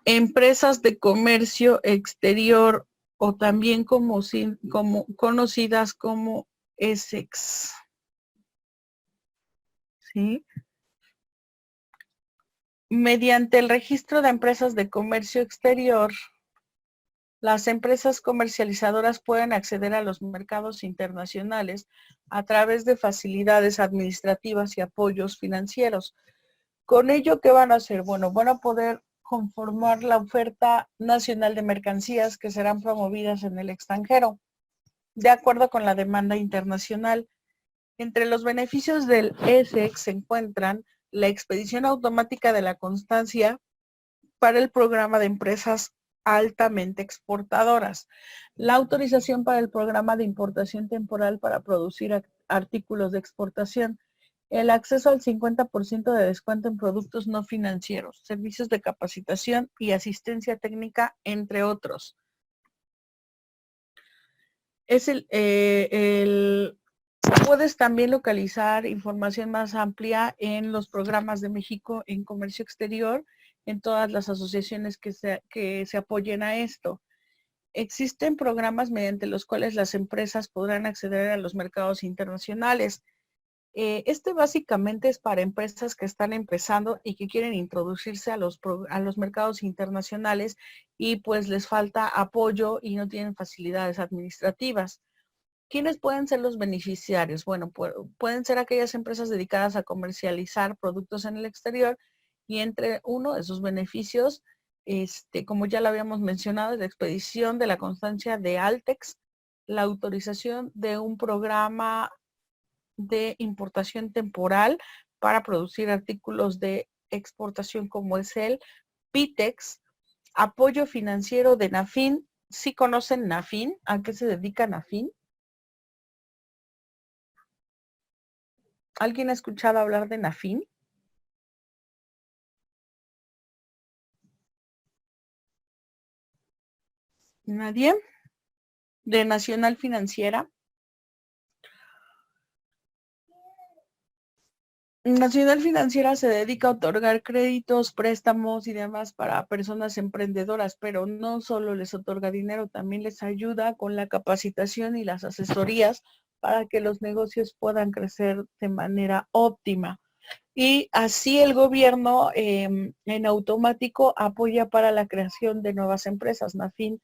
Empresas de comercio exterior, o también como conocidas como ESEX. ¿Sí? Mediante el registro de empresas de comercio exterior, las empresas comercializadoras pueden acceder a los mercados internacionales a través de facilidades administrativas y apoyos financieros. Con ello, ¿qué van a hacer? Bueno, van a poder conformar la oferta nacional de mercancías que serán promovidas en el extranjero, de acuerdo con la demanda internacional. Entre los beneficios del ESEX se encuentran la expedición automática de la constancia para el programa de empresas altamente exportadoras, la autorización para el programa de importación temporal para producir artículos de exportación, el acceso al 50% de descuento en productos no financieros, servicios de capacitación y asistencia técnica, entre otros. Puedes también localizar información más amplia en los programas de México en comercio exterior, en todas las asociaciones que se apoyen a esto. Existen programas mediante los cuales las empresas podrán acceder a los mercados internacionales. Este básicamente es para empresas que están empezando y que quieren introducirse a los mercados internacionales y pues les falta apoyo y no tienen facilidades administrativas. ¿Quiénes pueden ser los beneficiarios? Bueno, pueden ser aquellas empresas dedicadas a comercializar productos en el exterior, y entre uno de sus beneficios, como ya lo habíamos mencionado, es la expedición de la constancia de ALTEX, la autorización de un programa de importación temporal para producir artículos de exportación como es el PITEX, apoyo financiero de NAFIN. ¿Sí conocen NAFIN? ¿A qué se dedica NAFIN? ¿Alguien ha escuchado hablar de NAFIN? ¿Nadie? ¿De Nacional Financiera? Nacional Financiera se dedica a otorgar créditos, préstamos y demás para personas emprendedoras, pero no solo les otorga dinero, también les ayuda con la capacitación y las asesorías para que los negocios puedan crecer de manera óptima. Y así el gobierno en automático apoya para la creación de nuevas empresas. NAFIN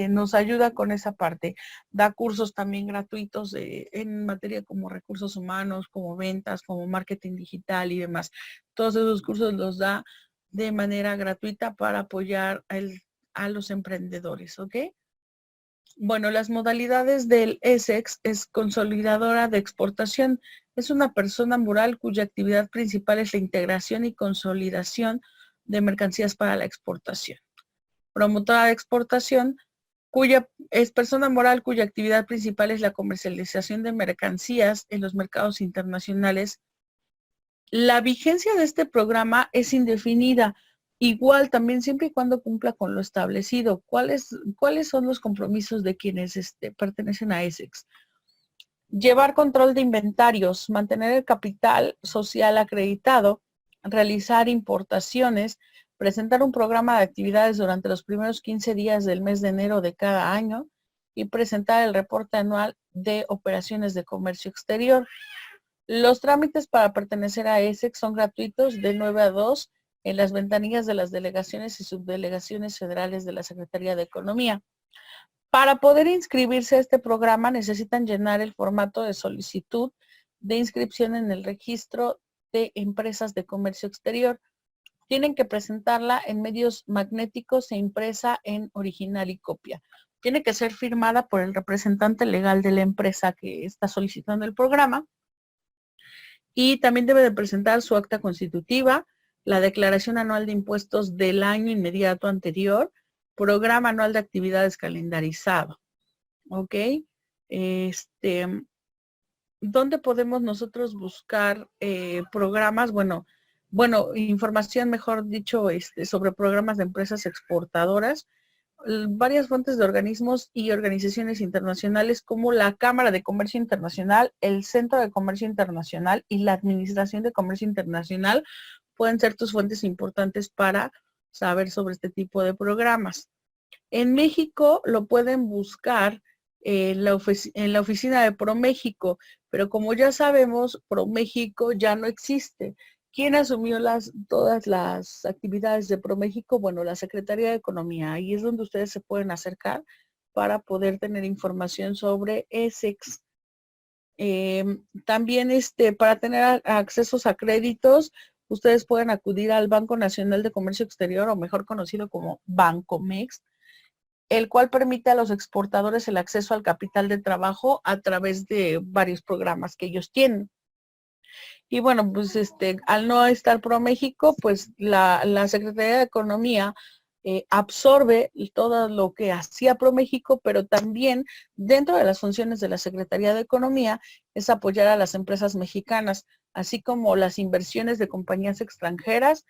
nos ayuda con esa parte. Da cursos también gratuitos en materia como recursos humanos, como ventas, como marketing digital y demás. Todos esos cursos los da de manera gratuita para apoyar a los emprendedores, ¿ok? Bueno, las modalidades del ESEX es consolidadora de exportación. Es una persona moral cuya actividad principal es la integración y consolidación de mercancías para la exportación. Promotora de exportación, es persona moral cuya actividad principal es la comercialización de mercancías en los mercados internacionales. La vigencia de este programa es indefinida. Igual también siempre y cuando cumpla con lo establecido. ¿Cuáles son los compromisos de quienes pertenecen a ESEX? Llevar control de inventarios, mantener el capital social acreditado, realizar importaciones, presentar un programa de actividades durante los primeros 15 días del mes de enero de cada año y presentar el reporte anual de operaciones de comercio exterior. Los trámites para pertenecer a ESEC son gratuitos de 9 a 2 en las ventanillas de las delegaciones y subdelegaciones federales de la Secretaría de Economía. Para poder inscribirse a este programa necesitan llenar el formato de solicitud de inscripción en el registro de empresas de comercio exterior. Tienen que presentarla en medios magnéticos e impresa en original y copia. Tiene que ser firmada por el representante legal de la empresa que está solicitando el programa. Y también debe de presentar su acta constitutiva, la declaración anual de impuestos del año inmediato anterior, programa anual de actividades calendarizado. ¿Ok? ¿Dónde podemos nosotros buscar programas? Bueno, información, mejor dicho, sobre programas de empresas exportadoras. Varias fuentes de organismos y organizaciones internacionales como la Cámara de Comercio Internacional, el Centro de Comercio Internacional y la Administración de Comercio Internacional pueden ser tus fuentes importantes para saber sobre este tipo de programas. En México lo pueden buscar en la oficina de ProMéxico, pero como ya sabemos, ProMéxico ya no existe. ¿Quién asumió todas las actividades de ProMéxico? Bueno, la Secretaría de Economía. Ahí es donde ustedes se pueden acercar para poder tener información sobre ESEX. También para tener accesos a créditos, ustedes pueden acudir al Banco Nacional de Comercio Exterior, o mejor conocido como Bancomex, el cual permite a los exportadores el acceso al capital de trabajo a través de varios programas que ellos tienen. Y bueno, pues al no estar ProMéxico, pues la Secretaría de Economía absorbe todo lo que hacía ProMéxico, pero también dentro de las funciones de la Secretaría de Economía es apoyar a las empresas mexicanas, así como las inversiones de compañías extranjeras,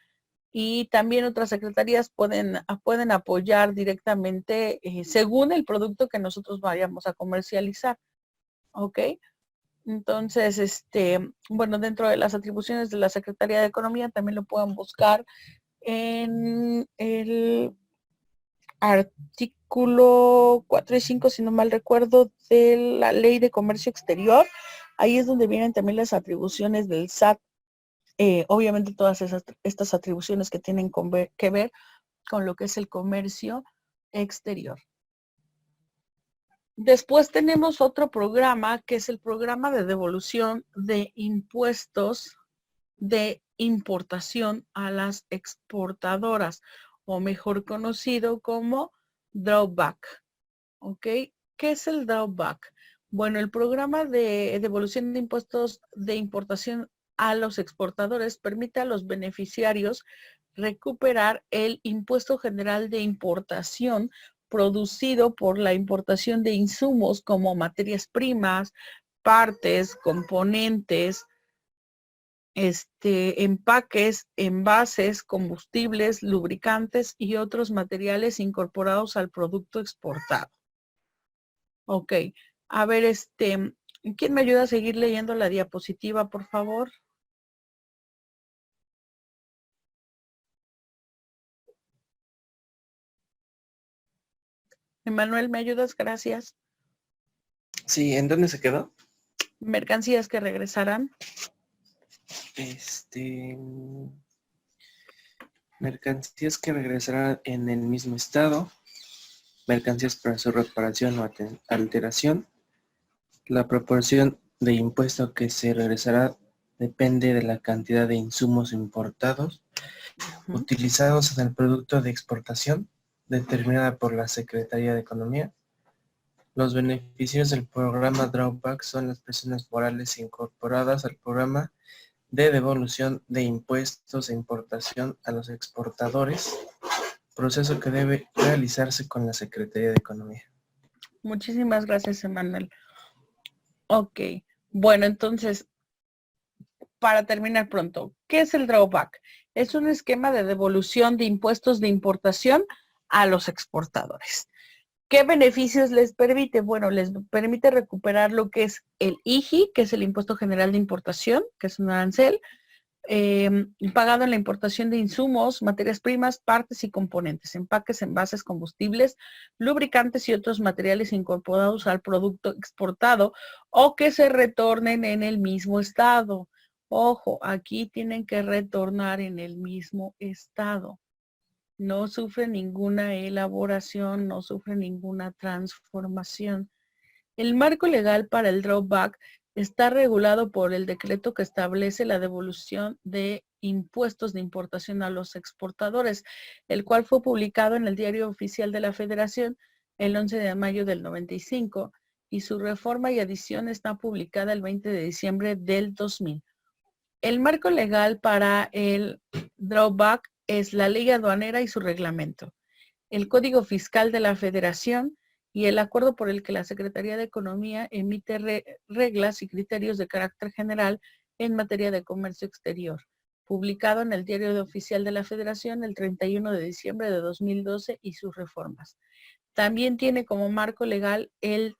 y también otras secretarías pueden apoyar directamente según el producto que nosotros vayamos a comercializar. ¿Ok? Entonces, bueno, dentro de las atribuciones de la Secretaría de Economía también lo pueden buscar en el artículo 4 y 5, si no mal recuerdo, de la Ley de Comercio Exterior. Ahí es donde vienen también las atribuciones del SAT. Obviamente todas estas atribuciones que tienen que ver con lo que es el comercio exterior. Después tenemos otro programa que es el programa de devolución de impuestos de importación a las exportadoras, o mejor conocido como drawback. ¿Ok? ¿Qué es el drawback? Bueno, el programa de devolución de impuestos de importación a los exportadores permite a los beneficiarios recuperar el impuesto general de importación producido por la importación de insumos como materias primas, partes, componentes, empaques, envases, combustibles, lubricantes y otros materiales incorporados al producto exportado. Ok, a ver, ¿quién me ayuda a seguir leyendo la diapositiva, por favor? Emanuel, ¿me ayudas? Gracias. Sí, ¿en dónde se quedó? Mercancías que regresarán. Mercancías que regresarán en el mismo estado, mercancías para su reparación o alteración. La proporción de impuesto que se regresará depende de la cantidad de insumos importados utilizados en el producto de exportación, determinada por la Secretaría de Economía. Los beneficios del programa Drawback son las personas morales incorporadas al programa de devolución de impuestos de importación a los exportadores, proceso que debe realizarse con la Secretaría de Economía. Muchísimas gracias, Emanuel. Ok, bueno, entonces, para terminar pronto, ¿qué es el drawback? Es un esquema de devolución de impuestos de importación a los exportadores. ¿Qué beneficios les permite? Bueno, les permite recuperar lo que es el IGI, que es el Impuesto General de Importación, que es un arancel, pagado en la importación de insumos, materias primas, partes y componentes, empaques, envases, combustibles, lubricantes y otros materiales incorporados al producto exportado o que se retornen en el mismo estado. Ojo, aquí tienen que retornar en el mismo estado. No sufre ninguna elaboración, no sufre ninguna transformación. El marco legal para el drawback está regulado por el decreto que establece la devolución de impuestos de importación a los exportadores, el cual fue publicado en el Diario Oficial de la Federación el 11 de mayo del 95 y su reforma y adición está publicada el 20 de diciembre del 2000. El marco legal para el drawback es la ley aduanera y su reglamento, el Código Fiscal de la Federación y el acuerdo por el que la Secretaría de Economía emite reglas y criterios de carácter general en materia de comercio exterior, publicado en el Diario Oficial de la Federación el 31 de diciembre de 2012 y sus reformas. También tiene como marco legal el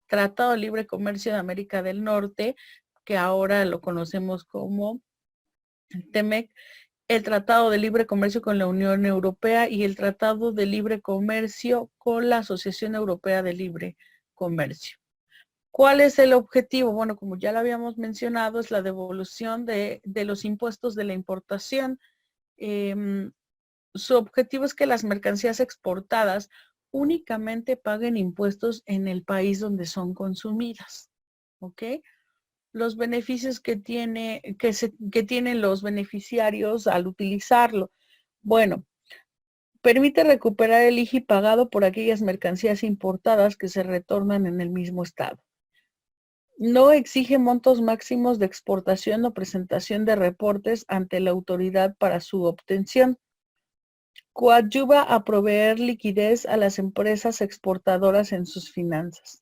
Tratado de Libre Comercio de América del Norte, que ahora lo conocemos como TEMEC, el Tratado de Libre Comercio con la Unión Europea y el Tratado de Libre Comercio con la Asociación Europea de Libre Comercio. ¿Cuál es el objetivo? Bueno, como ya lo habíamos mencionado, es la devolución de los impuestos de la importación. Su objetivo es que las mercancías exportadas únicamente paguen impuestos en el país donde son consumidas. ¿Ok? Los beneficios que tienen los beneficiarios al utilizarlo. Bueno, permite recuperar el IGI pagado por aquellas mercancías importadas que se retornan en el mismo estado. No exige montos máximos de exportación o presentación de reportes ante la autoridad para su obtención. Coadyuva a proveer liquidez a las empresas exportadoras en sus finanzas.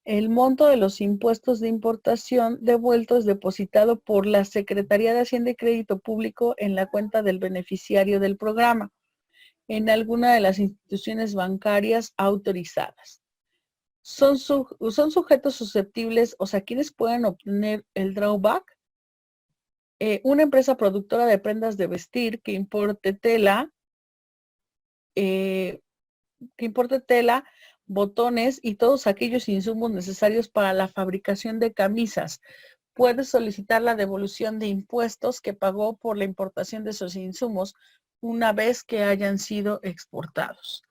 El monto de los impuestos de importación devuelto es depositado por la Secretaría de Hacienda y Crédito Público en la cuenta del beneficiario del programa, en alguna de las instituciones bancarias autorizadas. Son sujetos susceptibles, o sea, ¿quiénes pueden obtener el drawback? Una empresa productora de prendas de vestir que importe tela, botones y todos aquellos insumos necesarios para la fabricación de camisas. Puede solicitar la devolución de impuestos que pagó por la importación de esos insumos una vez que hayan sido exportados.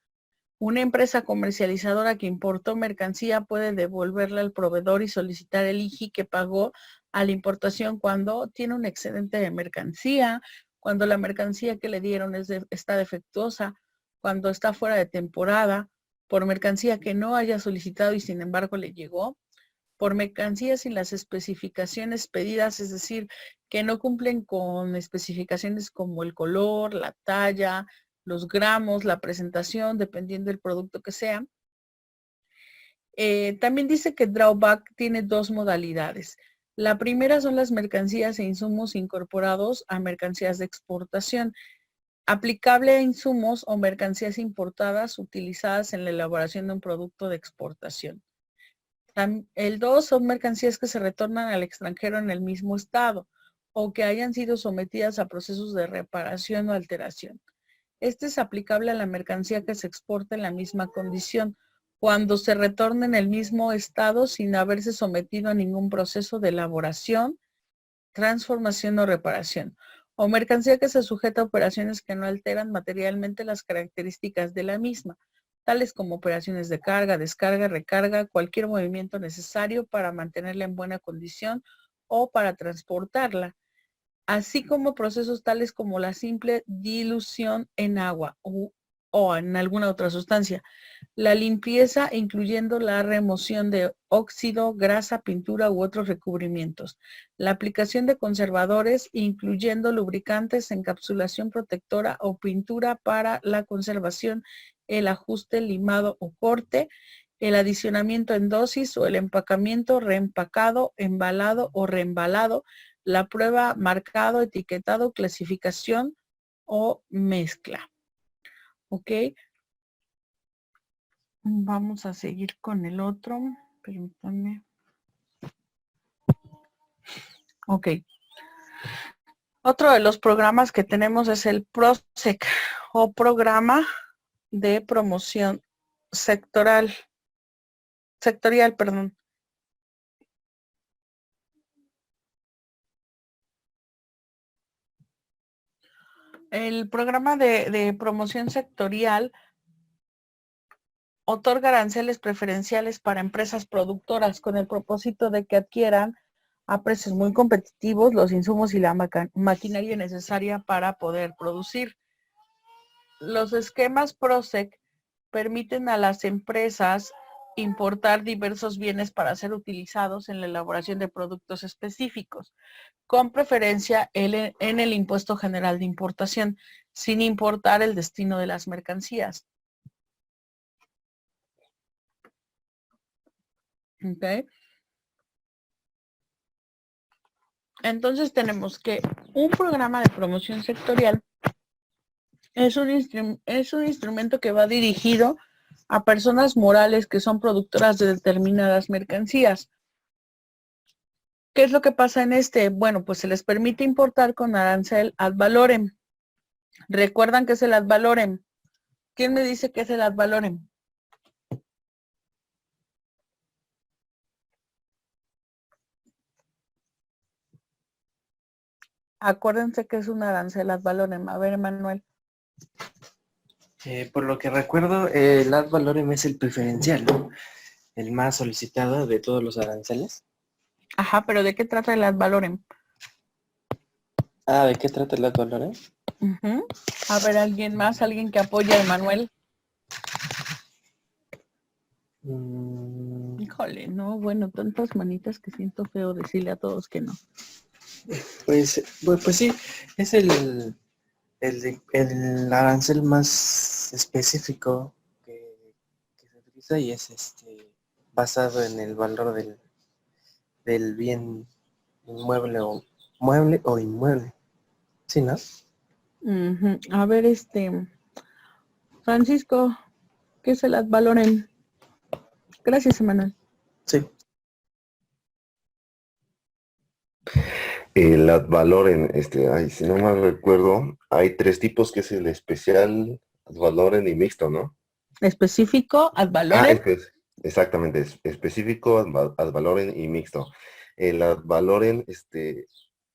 Una empresa comercializadora que importó mercancía puede devolverla al proveedor y solicitar el IGI que pagó a la importación cuando tiene un excedente de mercancía, cuando la mercancía que le dieron está defectuosa, cuando está fuera de temporada, por mercancía que no haya solicitado y sin embargo le llegó, por mercancías sin las especificaciones pedidas, es decir, que no cumplen con especificaciones como el color, la talla, los gramos, la presentación, dependiendo del producto que sea. También dice que drawback tiene dos modalidades. La primera son las mercancías e insumos incorporados a mercancías de exportación, aplicable a insumos o mercancías importadas utilizadas en la elaboración de un producto de exportación. El 2 son mercancías que se retornan al extranjero en el mismo estado o que hayan sido sometidas a procesos de reparación o alteración. Este es aplicable a la mercancía que se exporta en la misma condición, cuando se retorna en el mismo estado sin haberse sometido a ningún proceso de elaboración, transformación o reparación, o mercancía que se sujeta a operaciones que no alteran materialmente las características de la misma, tales como operaciones de carga, descarga, recarga, cualquier movimiento necesario para mantenerla en buena condición o para transportarla, así como procesos tales como la simple dilución en agua o en alguna otra sustancia, la limpieza incluyendo la remoción de óxido, grasa, pintura u otros recubrimientos, la aplicación de conservadores incluyendo lubricantes, encapsulación protectora o pintura para la conservación, el ajuste, limado o corte, el adicionamiento en dosis o el empacamiento, reempacado, embalado o reembalado, la prueba, marcado, etiquetado, clasificación o mezcla. ¿Ok? Vamos a seguir con el otro. Permítanme. Ok. Otro de los programas que tenemos es el PROSEC o Programa de Promoción Sectorial, perdón. El programa de promoción sectorial otorga aranceles preferenciales para empresas productoras con el propósito de que adquieran a precios muy competitivos los insumos y la maquinaria necesaria para poder producir. Los esquemas PROSEC permiten a las empresas importar diversos bienes para ser utilizados en la elaboración de productos específicos, con preferencia en el impuesto general de importación, sin importar el destino de las mercancías. ¿Ok? Entonces tenemos que un programa de promoción sectorial es un instrumento que va dirigido a personas morales que son productoras de determinadas mercancías. ¿Qué es lo que pasa en este? Bueno, pues se les permite importar con arancel ad valorem. ¿Recuerdan qué es el ad valorem? ¿Quién me dice qué es el ad valorem? Acuérdense que es un arancel ad valorem. A ver, Emanuel. Por lo que recuerdo, el ad valorem es el preferencial, ¿no? El más solicitado de todos los aranceles. Ajá, pero ¿de qué trata el ad valorem? Ah, ¿de qué trata el ad valorem? A ver, ¿alguien más? ¿Alguien que apoya a Emanuel? Híjole, no, bueno, tantas manitas que siento feo decirle a todos que no. Pues sí, es el arancel más específico que se utiliza y es basado en el valor del bien mueble o inmueble. ¿Sí, no? A ver, Francisco, ¿qué es el ad valorem? Gracias, Emanuel. Sí. El ad valorem, si no mal recuerdo, hay 3 tipos, que es el especial, ad valorem y mixto, ¿no? Específico, ad valorem. Exactamente, específico, ad valorem y mixto. El ad valorem,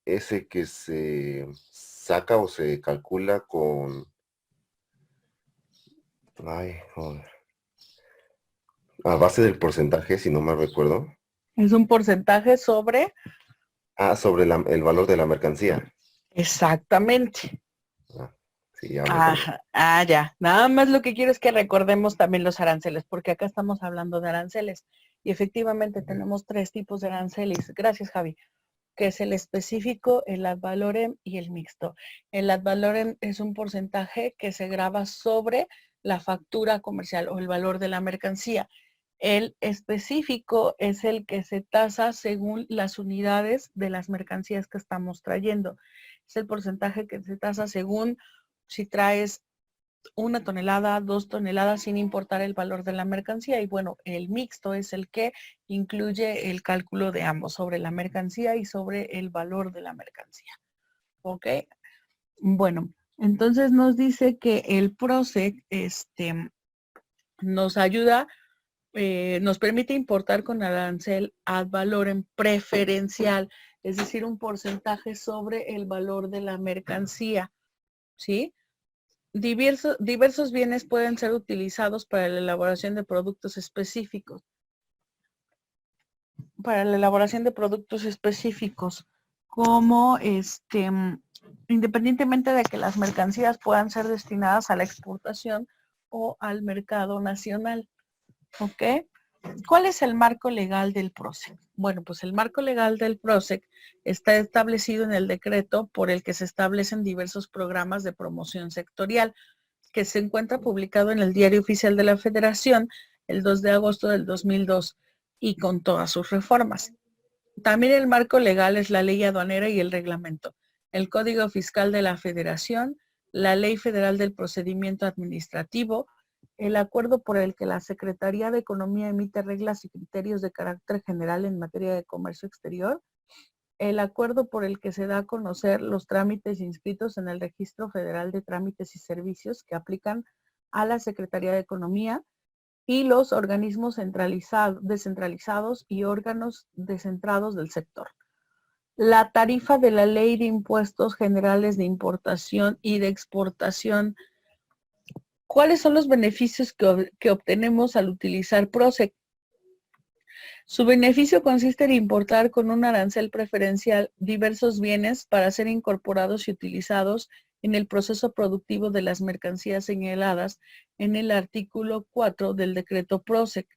ese que se saca o se calcula con, joder, a base del porcentaje, si no mal recuerdo. Es un porcentaje sobre. Sobre el valor de la mercancía. Exactamente. Sí, ya me acordé. Ya. Nada más lo que quiero es que recordemos también los aranceles, porque acá estamos hablando de aranceles. Y efectivamente tenemos 3 tipos de aranceles. Gracias, Javi. Que es el específico, el ad valorem y el mixto. El ad valorem es un porcentaje que se graba sobre la factura comercial o el valor de la mercancía. El específico es el que se tasa según las unidades de las mercancías que estamos trayendo. Es el porcentaje que se tasa según si traes 1 tonelada, 2 toneladas, sin importar el valor de la mercancía. Y bueno, el mixto es el que incluye el cálculo de ambos, sobre la mercancía y sobre el valor de la mercancía. ¿Ok? Bueno, entonces nos dice que el PROSEC nos ayuda, nos permite importar con arancel ad valorem preferencial, es decir, un porcentaje sobre el valor de la mercancía. ¿Sí? Diversos bienes pueden ser utilizados para la elaboración de productos específicos. Como independientemente de que las mercancías puedan ser destinadas a la exportación o al mercado nacional. ¿Ok? ¿Cuál es el marco legal del PROSEC? Bueno, pues el marco legal del PROSEC está establecido en el decreto por el que se establecen diversos programas de promoción sectorial, que se encuentra publicado en el Diario Oficial de la Federación el 2 de agosto del 2002 y con todas sus reformas. También el marco legal es la ley aduanera y el reglamento, el Código Fiscal de la Federación, la Ley Federal del Procedimiento Administrativo, el acuerdo por el que la Secretaría de Economía emite reglas y criterios de carácter general en materia de comercio exterior, el acuerdo por el que se da a conocer los trámites inscritos en el Registro Federal de Trámites y Servicios que aplican a la Secretaría de Economía y los organismos descentralizados y órganos descentrados del sector. La tarifa de la Ley de Impuestos Generales de Importación y de Exportación. ¿Cuáles son los beneficios que obtenemos al utilizar PROSEC? Su beneficio consiste en importar con un arancel preferencial diversos bienes para ser incorporados y utilizados en el proceso productivo de las mercancías señaladas en el artículo 4 del decreto PROSEC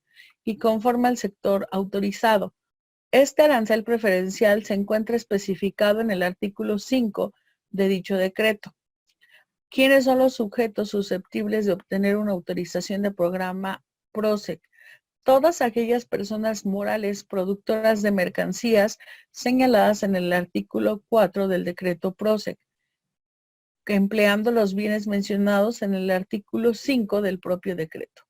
y conforme al sector autorizado. Este arancel preferencial se encuentra especificado en el artículo 5 de dicho decreto. ¿Quiénes son los sujetos susceptibles de obtener una autorización de programa PROSEC? Todas aquellas personas morales productoras de mercancías señaladas en el artículo 4 del decreto PROSEC, que empleando los bienes mencionados en el artículo 5 del propio decreto.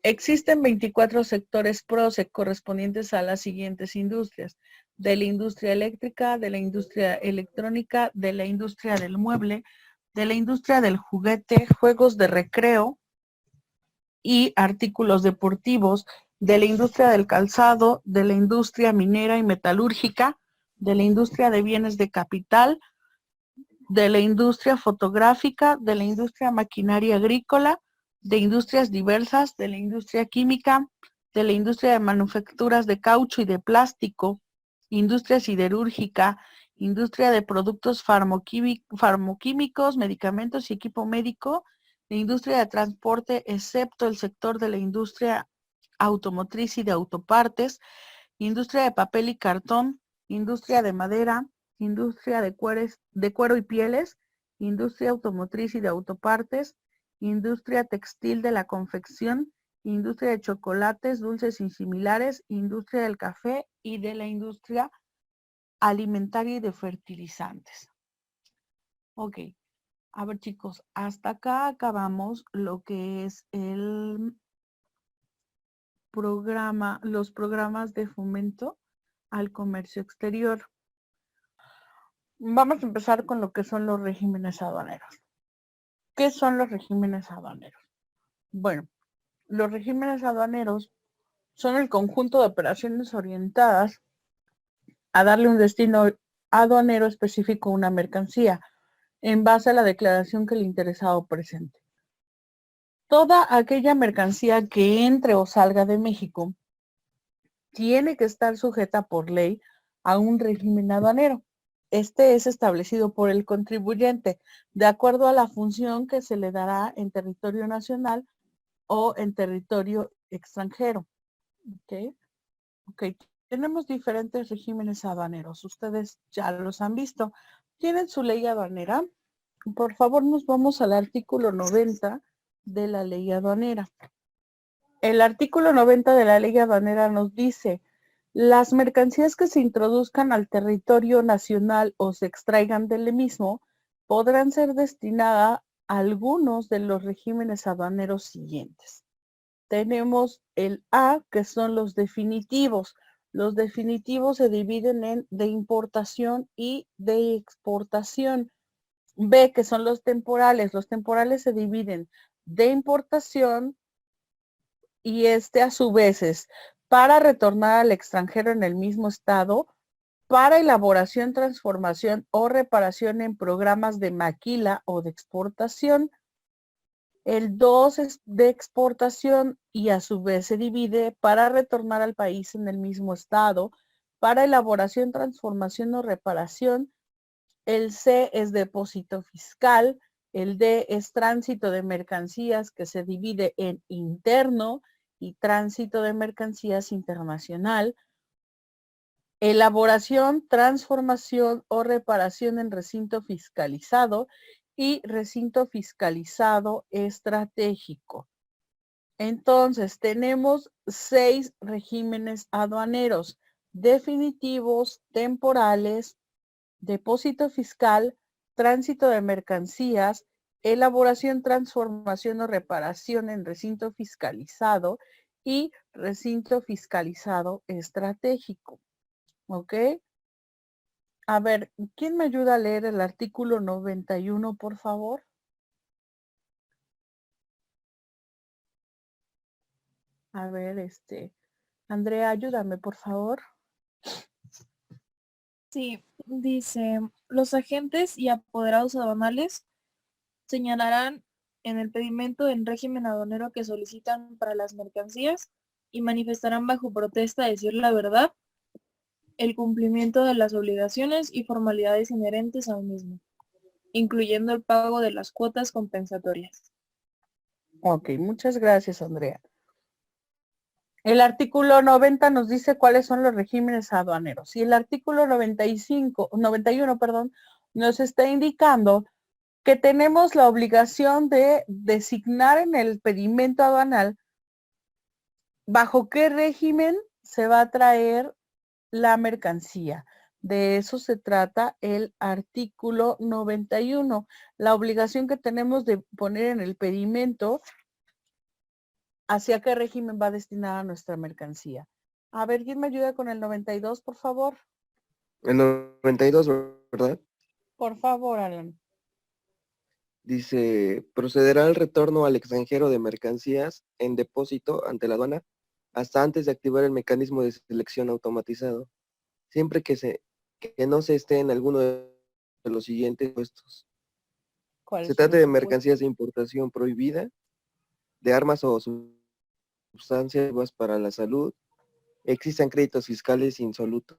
Existen 24 sectores PROSEC correspondientes a las siguientes industrias: de la industria eléctrica, de la industria electrónica, de la industria del mueble, de la industria del juguete, juegos de recreo y artículos deportivos, de la industria del calzado, de la industria minera y metalúrgica, de la industria de bienes de capital, de la industria fotográfica, de la industria maquinaria agrícola, de industrias diversas, de la industria química, de la industria de manufacturas de caucho y de plástico, industria siderúrgica, industria de productos farmoquímicos, medicamentos y equipo médico, la industria de transporte, excepto el sector de la industria automotriz y de autopartes, industria de papel y cartón, industria de madera, industria de cuero y pieles, industria automotriz y de autopartes, industria textil de la confección, industria de chocolates, dulces y similares, industria del café y de la industria alimentaria y de fertilizantes. Ok, a ver chicos, hasta acá acabamos lo que es el programa, los programas de fomento al comercio exterior. Vamos a empezar con lo que son los regímenes aduaneros. ¿Qué son los regímenes aduaneros? Bueno, los regímenes aduaneros son el conjunto de operaciones orientadas a darle un destino aduanero específico a una mercancía en base a la declaración que el interesado presente. Toda aquella mercancía que entre o salga de México tiene que estar sujeta por ley a un régimen aduanero. Este es establecido por el contribuyente de acuerdo a la función que se le dará en territorio nacional o en territorio extranjero. Ok, tenemos diferentes regímenes aduaneros. Ustedes ya los han visto. ¿Tienen su ley aduanera? Por favor, nos vamos al artículo 90 de la ley aduanera. El artículo 90 de la ley aduanera nos dice: las mercancías que se introduzcan al territorio nacional o se extraigan del mismo podrán ser destinadas a algunos de los regímenes aduaneros siguientes. Tenemos el A, que son los definitivos. Los definitivos se dividen en de importación y de exportación. B, que son los temporales. Los temporales se dividen de importación y a su vez es para retornar al extranjero en el mismo estado, para elaboración, transformación o reparación en programas de maquila o de exportación. El 2 es de exportación y a su vez se divide para retornar al país en el mismo estado, para elaboración, transformación o reparación. El C es depósito fiscal. El D es tránsito de mercancías, que se divide en interno y tránsito de mercancías internacional. Elaboración, transformación o reparación en recinto fiscalizado y recinto fiscalizado estratégico. Entonces, tenemos 6 regímenes aduaneros: definitivos, temporales, depósito fiscal, tránsito de mercancías, elaboración, transformación o reparación en recinto fiscalizado y recinto fiscalizado estratégico. ¿Ok? A ver, ¿quién me ayuda a leer el artículo 91, por favor? A ver, Andrea, ayúdame, por favor. Sí, dice, los agentes y apoderados aduanales señalarán en el pedimento en régimen aduanero que solicitan para las mercancías y manifestarán bajo protesta decir la verdad, el cumplimiento de las obligaciones y formalidades inherentes al mismo, incluyendo el pago de las cuotas compensatorias. Ok, muchas gracias, Andrea. El artículo 90 nos dice cuáles son los regímenes aduaneros. Y el artículo 91, perdón, nos está indicando que tenemos la obligación de designar en el pedimento aduanal bajo qué régimen se va a traer la mercancía. De eso se trata el artículo 91. La obligación que tenemos de poner en el pedimento hacia qué régimen va destinada nuestra mercancía. A ver, ¿quién me ayuda con el 92, por favor? El 92, ¿verdad? Por favor, Alan. Dice, procederá al retorno al extranjero de mercancías en depósito ante la aduana hasta antes de activar el mecanismo de selección automatizado, siempre que no se esté en alguno de los siguientes puestos. ¿Cuáles Se son trata de los mercancías de importación prohibida, de armas o sustancias para la salud, existan créditos fiscales insolutos.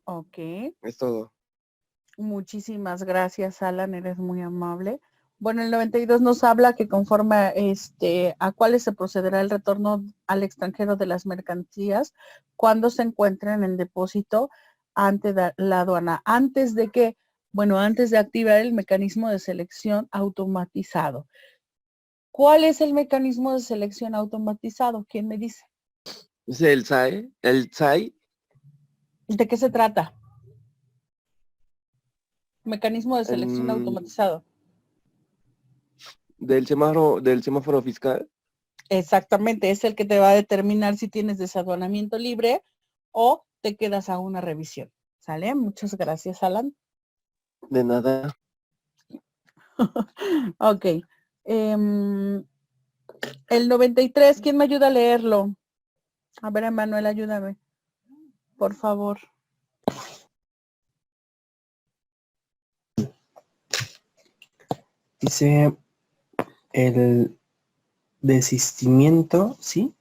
Ok. Es todo. Muchísimas gracias, Alan, eres muy amable. Bueno, el 92 nos habla que conforme a cuáles se procederá el retorno al extranjero de las mercancías cuando se encuentren en depósito ante la aduana. Antes de que, bueno, antes de activar el mecanismo de selección automatizado. ¿Cuál es el mecanismo de selección automatizado? ¿Quién me dice? Es el SAE, el SAI, ¿De qué se trata? Mecanismo de selección automatizado. del semáforo fiscal. Exactamente, es el que te va a determinar si tienes desaduanamiento libre o te quedas a una revisión. ¿Sale? Muchas gracias, Alan. De nada. Ok. El 93, ¿quién me ayuda a leerlo? A ver, Emanuel, ayúdame. Por favor. Dice el desistimiento, ¿sí?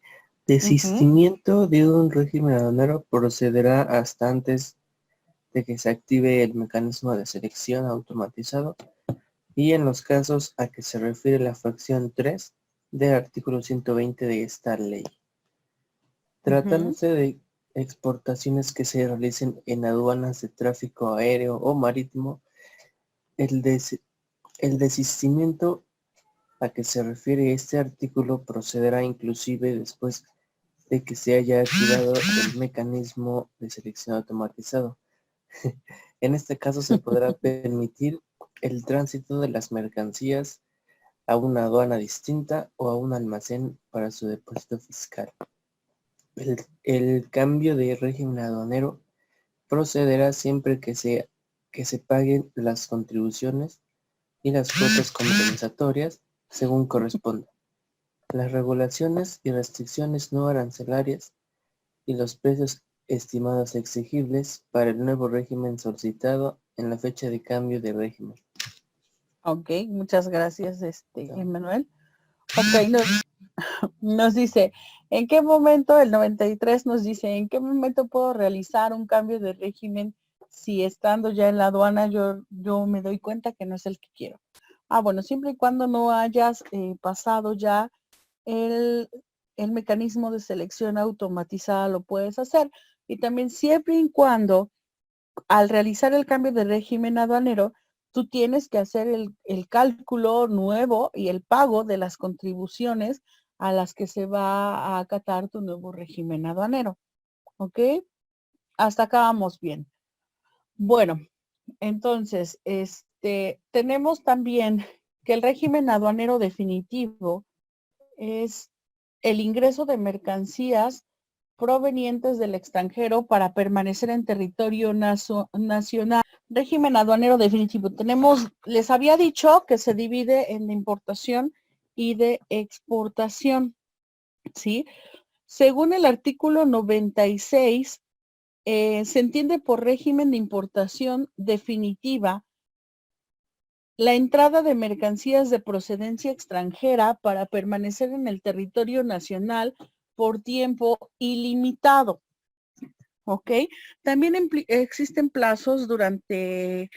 Desistimiento de un régimen aduanero procederá hasta antes de que se active el mecanismo de selección automatizado y en los casos a que se refiere la fracción 3 del artículo 120 de esta ley. Tratándose de exportaciones que se realicen en aduanas de tráfico aéreo o marítimo, el desistimiento a que se refiere este artículo procederá inclusive después de que se haya activado el mecanismo de selección automatizado. En este caso se podrá permitir el tránsito de las mercancías a una aduana distinta o a un almacén para su depósito fiscal. El cambio de régimen aduanero procederá siempre que se paguen las contribuciones y las cuotas compensatorias según corresponda. Las regulaciones y restricciones no arancelarias y los precios estimados exigibles para el nuevo régimen solicitado en la fecha de cambio de régimen. Ok, muchas gracias, Emanuel. Ok, nos dice, ¿en qué momento, el 93 nos dice, ¿en qué momento puedo realizar un cambio de régimen si estando ya en la aduana yo me doy cuenta que no es el que quiero? Ah, bueno, siempre y cuando no hayas pasado ya el mecanismo de selección automatizada lo puedes hacer. Y también siempre y cuando al realizar el cambio de régimen aduanero, tú tienes que hacer el cálculo nuevo y el pago de las contribuciones a las que se va a acatar tu nuevo régimen aduanero. ¿Ok? Hasta acá vamos bien. Bueno, entonces, tenemos también que el régimen aduanero definitivo es el ingreso de mercancías provenientes del extranjero para permanecer en territorio nacional. Régimen aduanero definitivo. Les había dicho que se divide en de importación y de exportación, ¿sí? Según el artículo 96, se entiende por régimen de importación definitiva la entrada de mercancías de procedencia extranjera para permanecer en el territorio nacional por tiempo ilimitado. ¿Ok? También existen plazos durante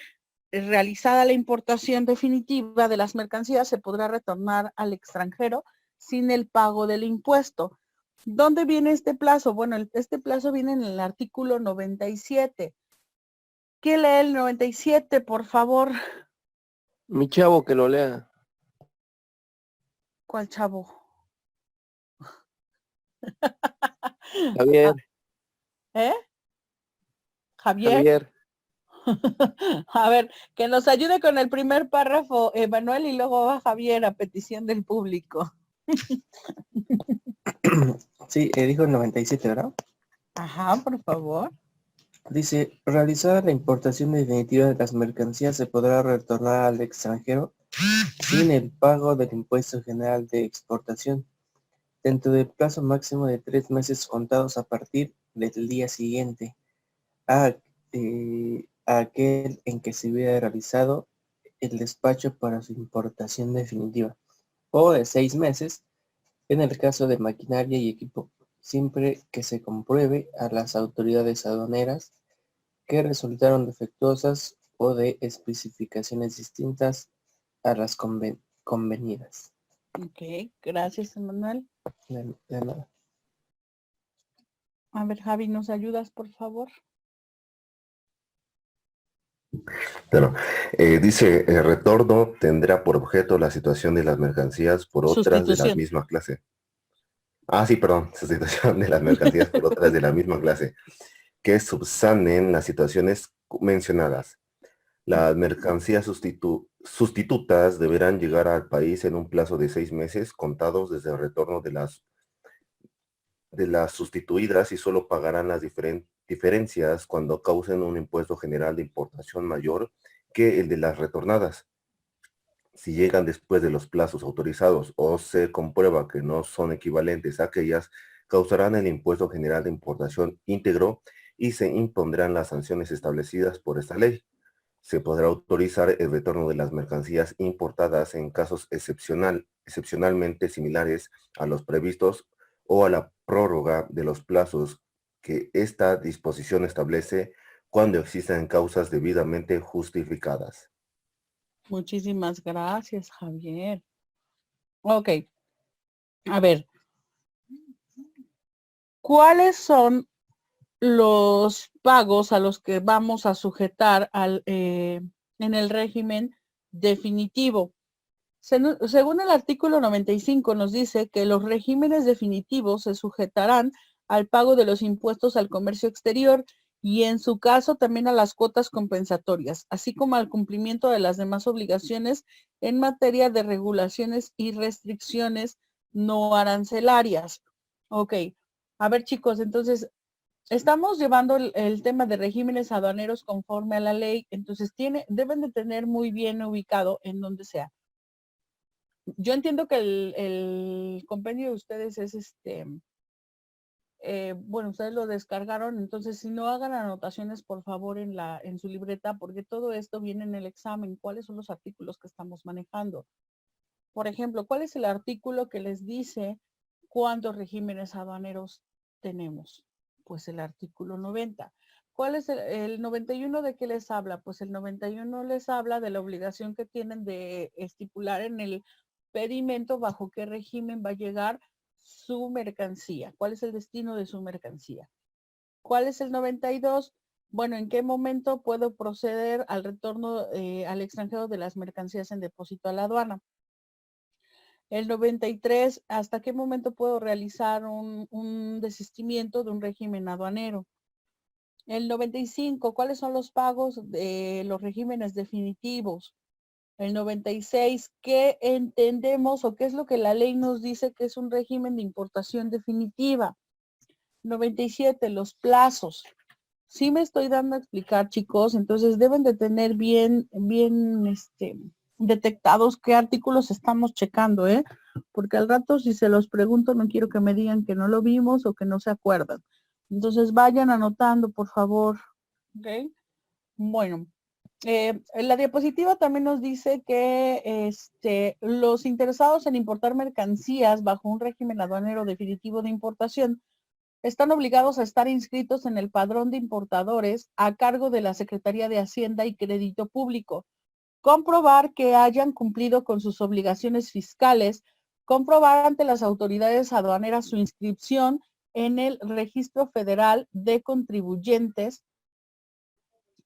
realizada la importación definitiva de las mercancías, se podrá retornar al extranjero sin el pago del impuesto. ¿Dónde viene este plazo? Bueno, este plazo viene en el artículo 97. ¿Quién lee el 97, por favor? Mi chavo que lo lea. ¿Cuál chavo? Javier, ¿Eh? Javier. Javier. A ver, que nos ayude con el primer párrafo, Manuel, y luego va Javier a petición del público. Sí, dijo el 97, ¿verdad? Ajá, por favor. Dice, realizada la importación definitiva de las mercancías se podrá retornar al extranjero sin el pago del impuesto general de exportación, dentro del plazo máximo de 3 meses contados a partir del día siguiente a aquel en que se hubiera realizado el despacho para su importación definitiva, o de 6 meses en el caso de maquinaria y equipo, siempre que se compruebe a las autoridades aduaneras que resultaron defectuosas o de especificaciones distintas a las convenidas. Ok, gracias, Manuel. De nada. A ver, Javi, ¿nos ayudas, por favor? Bueno, dice, el retorno tendrá por objeto la situación de las mercancías por otras de la misma clase. Ah, sí, perdón, sustitución de las mercancías por otras de la misma clase, que subsanen las situaciones mencionadas. Las mercancías sustitutas deberán llegar al país en un plazo de 6 meses contados desde el retorno de las sustituidas y solo pagarán las diferencias cuando causen un impuesto general de importación mayor que el de las retornadas. Si llegan después de los plazos autorizados o se comprueba que no son equivalentes a aquellas, causarán el impuesto general de importación íntegro y se impondrán las sanciones establecidas por esta ley. Se podrá autorizar el retorno de las mercancías importadas en casos excepcionalmente similares a los previstos o a la prórroga de los plazos que esta disposición establece cuando existan causas debidamente justificadas. Muchísimas gracias, Javier. Ok. A ver. ¿Cuáles son los pagos a los que vamos a sujetar en el régimen definitivo? Según el artículo 95 nos dice que los regímenes definitivos se sujetarán al pago de los impuestos al comercio exterior y en su caso también a las cuotas compensatorias, así como al cumplimiento de las demás obligaciones en materia de regulaciones y restricciones no arancelarias. Ok, a ver chicos, entonces estamos llevando el tema de regímenes aduaneros conforme a la ley, entonces deben de tener muy bien ubicado en donde sea. Yo entiendo que el compendio de ustedes es bueno, ustedes lo descargaron, entonces si no hagan anotaciones por favor en su libreta, porque todo esto viene en el examen. ¿Cuáles son los artículos que estamos manejando? Por ejemplo, ¿cuál es el artículo que les dice cuántos regímenes aduaneros tenemos? Pues el artículo 90. ¿Cuál es el 91 de qué les habla? Pues el 91 les habla de la obligación que tienen de estipular en el pedimento bajo qué régimen va a llegar su mercancía. ¿Cuál es el destino de su mercancía? ¿Cuál es el 92? Bueno, ¿en qué momento puedo proceder al retorno al extranjero de las mercancías en depósito a la aduana? El 93, ¿hasta qué momento puedo realizar un desistimiento de un régimen aduanero? El 95, ¿cuáles son los pagos de los regímenes definitivos? El 96, ¿qué entendemos o qué es lo que la ley nos dice que es un régimen de importación definitiva? 97, los plazos. Sí me estoy dando a explicar, chicos, entonces deben de tener bien detectados qué artículos estamos checando, ¿eh? Porque al rato si se los pregunto no quiero que me digan que no lo vimos o que no se acuerdan. Entonces vayan anotando, por favor. ¿Ok? Bueno, en la diapositiva también nos dice que los interesados en importar mercancías bajo un régimen aduanero definitivo de importación están obligados a estar inscritos en el padrón de importadores a cargo de la Secretaría de Hacienda y Crédito Público, comprobar que hayan cumplido con sus obligaciones fiscales, comprobar ante las autoridades aduaneras su inscripción en el Registro Federal de Contribuyentes,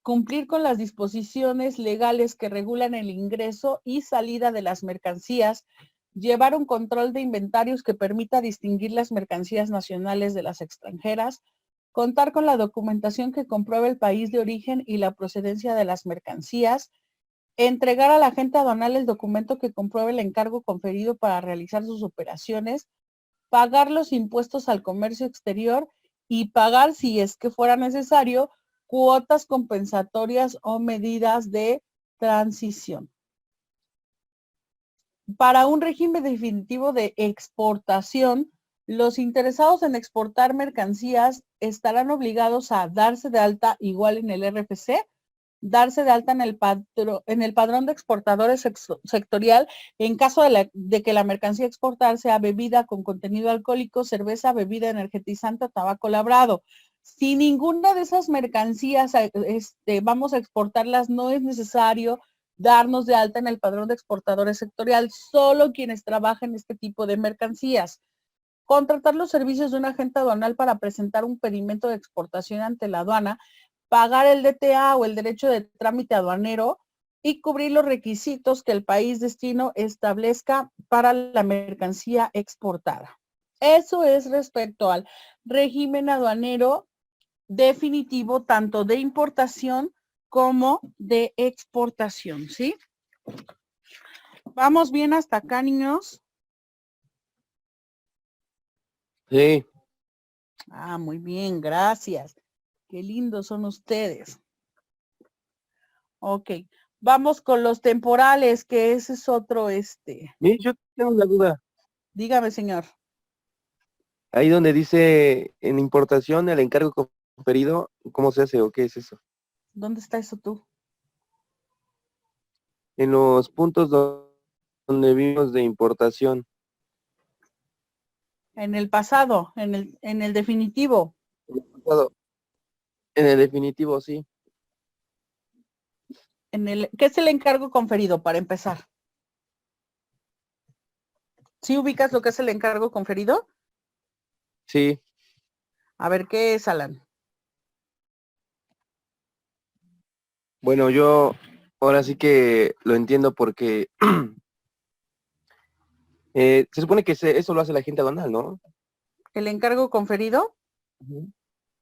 cumplir con las disposiciones legales que regulan el ingreso y salida de las mercancías, llevar un control de inventarios que permita distinguir las mercancías nacionales de las extranjeras, contar con la documentación que compruebe el país de origen y la procedencia de las mercancías, entregar al agente aduanal el documento que compruebe el encargo conferido para realizar sus operaciones, pagar los impuestos al comercio exterior y pagar, si es que fuera necesario, cuotas compensatorias o medidas de transición. Para un régimen definitivo de exportación, los interesados en exportar mercancías estarán obligados a darse de alta igual en el RFC, darse de alta en el padrón de exportadores sectorial en caso de que la mercancía a exportar sea bebida con contenido alcohólico, cerveza, bebida energetizante o tabaco labrado. Si ninguna de esas mercancías vamos a exportarlas, no es necesario darnos de alta en el padrón de exportadores sectorial, solo quienes trabajen este tipo de mercancías. Contratar los servicios de un agente aduanal para presentar un pedimento de exportación ante la aduana, pagar el DTA o el derecho de trámite aduanero y cubrir los requisitos que el país destino establezca para la mercancía exportada. Eso es respecto al régimen aduanero definitivo, tanto de importación como de exportación, ¿sí? ¿Vamos bien hasta acá, niños? Sí. Ah, muy bien, gracias. Qué lindos son ustedes. Ok, vamos con los temporales, que ese es otro, Mire, yo tengo una duda. Dígame, señor. Ahí donde dice en importación el encargo conferido, ¿cómo se hace o qué es eso? ¿Dónde está eso tú? En los puntos donde vimos de importación. En el pasado, en el definitivo. En el definitivo, sí. ¿Qué es el encargo conferido para empezar? ¿Sí ubicas lo que es el encargo conferido? Sí. A ver, ¿qué es, Alan? Bueno, yo ahora sí que lo entiendo porque se supone que eso lo hace la gente aduanal, ¿no? ¿El encargo conferido?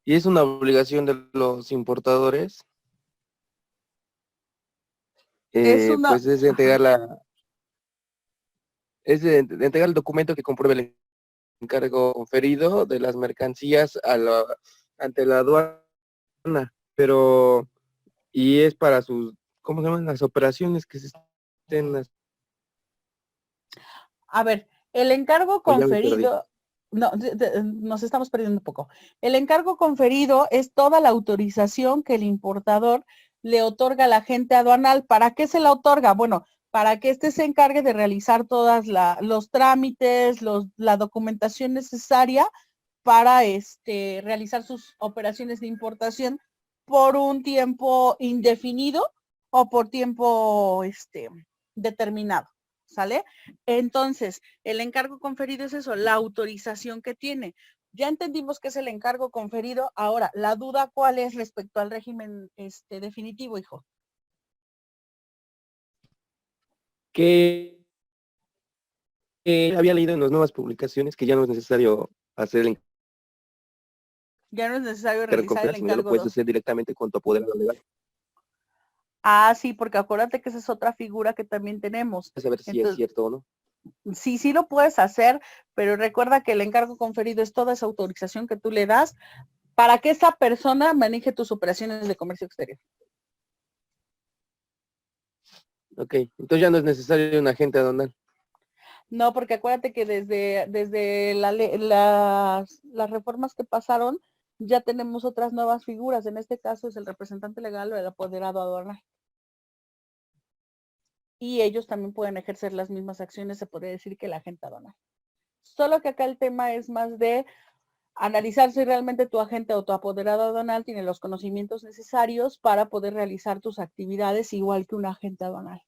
Y es una obligación de los importadores. Pues es de entregar de entregar el documento que compruebe el encargo conferido de las mercancías ante la aduana, pero y es para sus, ¿cómo se llaman? Las operaciones que se estén. A ver, el encargo Pues ya me perdí. conferido, no, nos estamos perdiendo un poco. El encargo conferido es toda la autorización que el importador le otorga al agente aduanal. ¿Para qué se la otorga? Bueno, para que éste se encargue de realizar todos los trámites, la documentación necesaria para realizar sus operaciones de importación por un tiempo indefinido o por tiempo determinado. ¿Sale? Entonces, el encargo conferido es eso, la autorización que tiene. Ya entendimos qué es el encargo conferido. Ahora, la duda, ¿cuál es respecto al régimen definitivo, hijo? Que había leído en las nuevas publicaciones que ya no es necesario hacer el Ya no es necesario encargo realizar el conferido, sino lo encargo. puedes hacer directamente con tu apoderado legal. Ah, sí, porque acuérdate que esa es otra figura que también tenemos. A saber si es cierto o no. Sí, sí lo puedes hacer, pero recuerda que el encargo conferido es toda esa autorización que tú le das para que esa persona maneje tus operaciones de comercio exterior. Ok, entonces ya no es necesario un agente aduanal. No, porque acuérdate que desde las reformas que pasaron, ya tenemos otras nuevas figuras. En este caso es el representante legal o el apoderado aduanal. Y ellos también pueden ejercer las mismas acciones, se podría decir, que el agente aduanal. Solo que acá el tema es más de analizar si realmente tu agente o tu apoderado aduanal tiene los conocimientos necesarios para poder realizar tus actividades igual que un agente aduanal.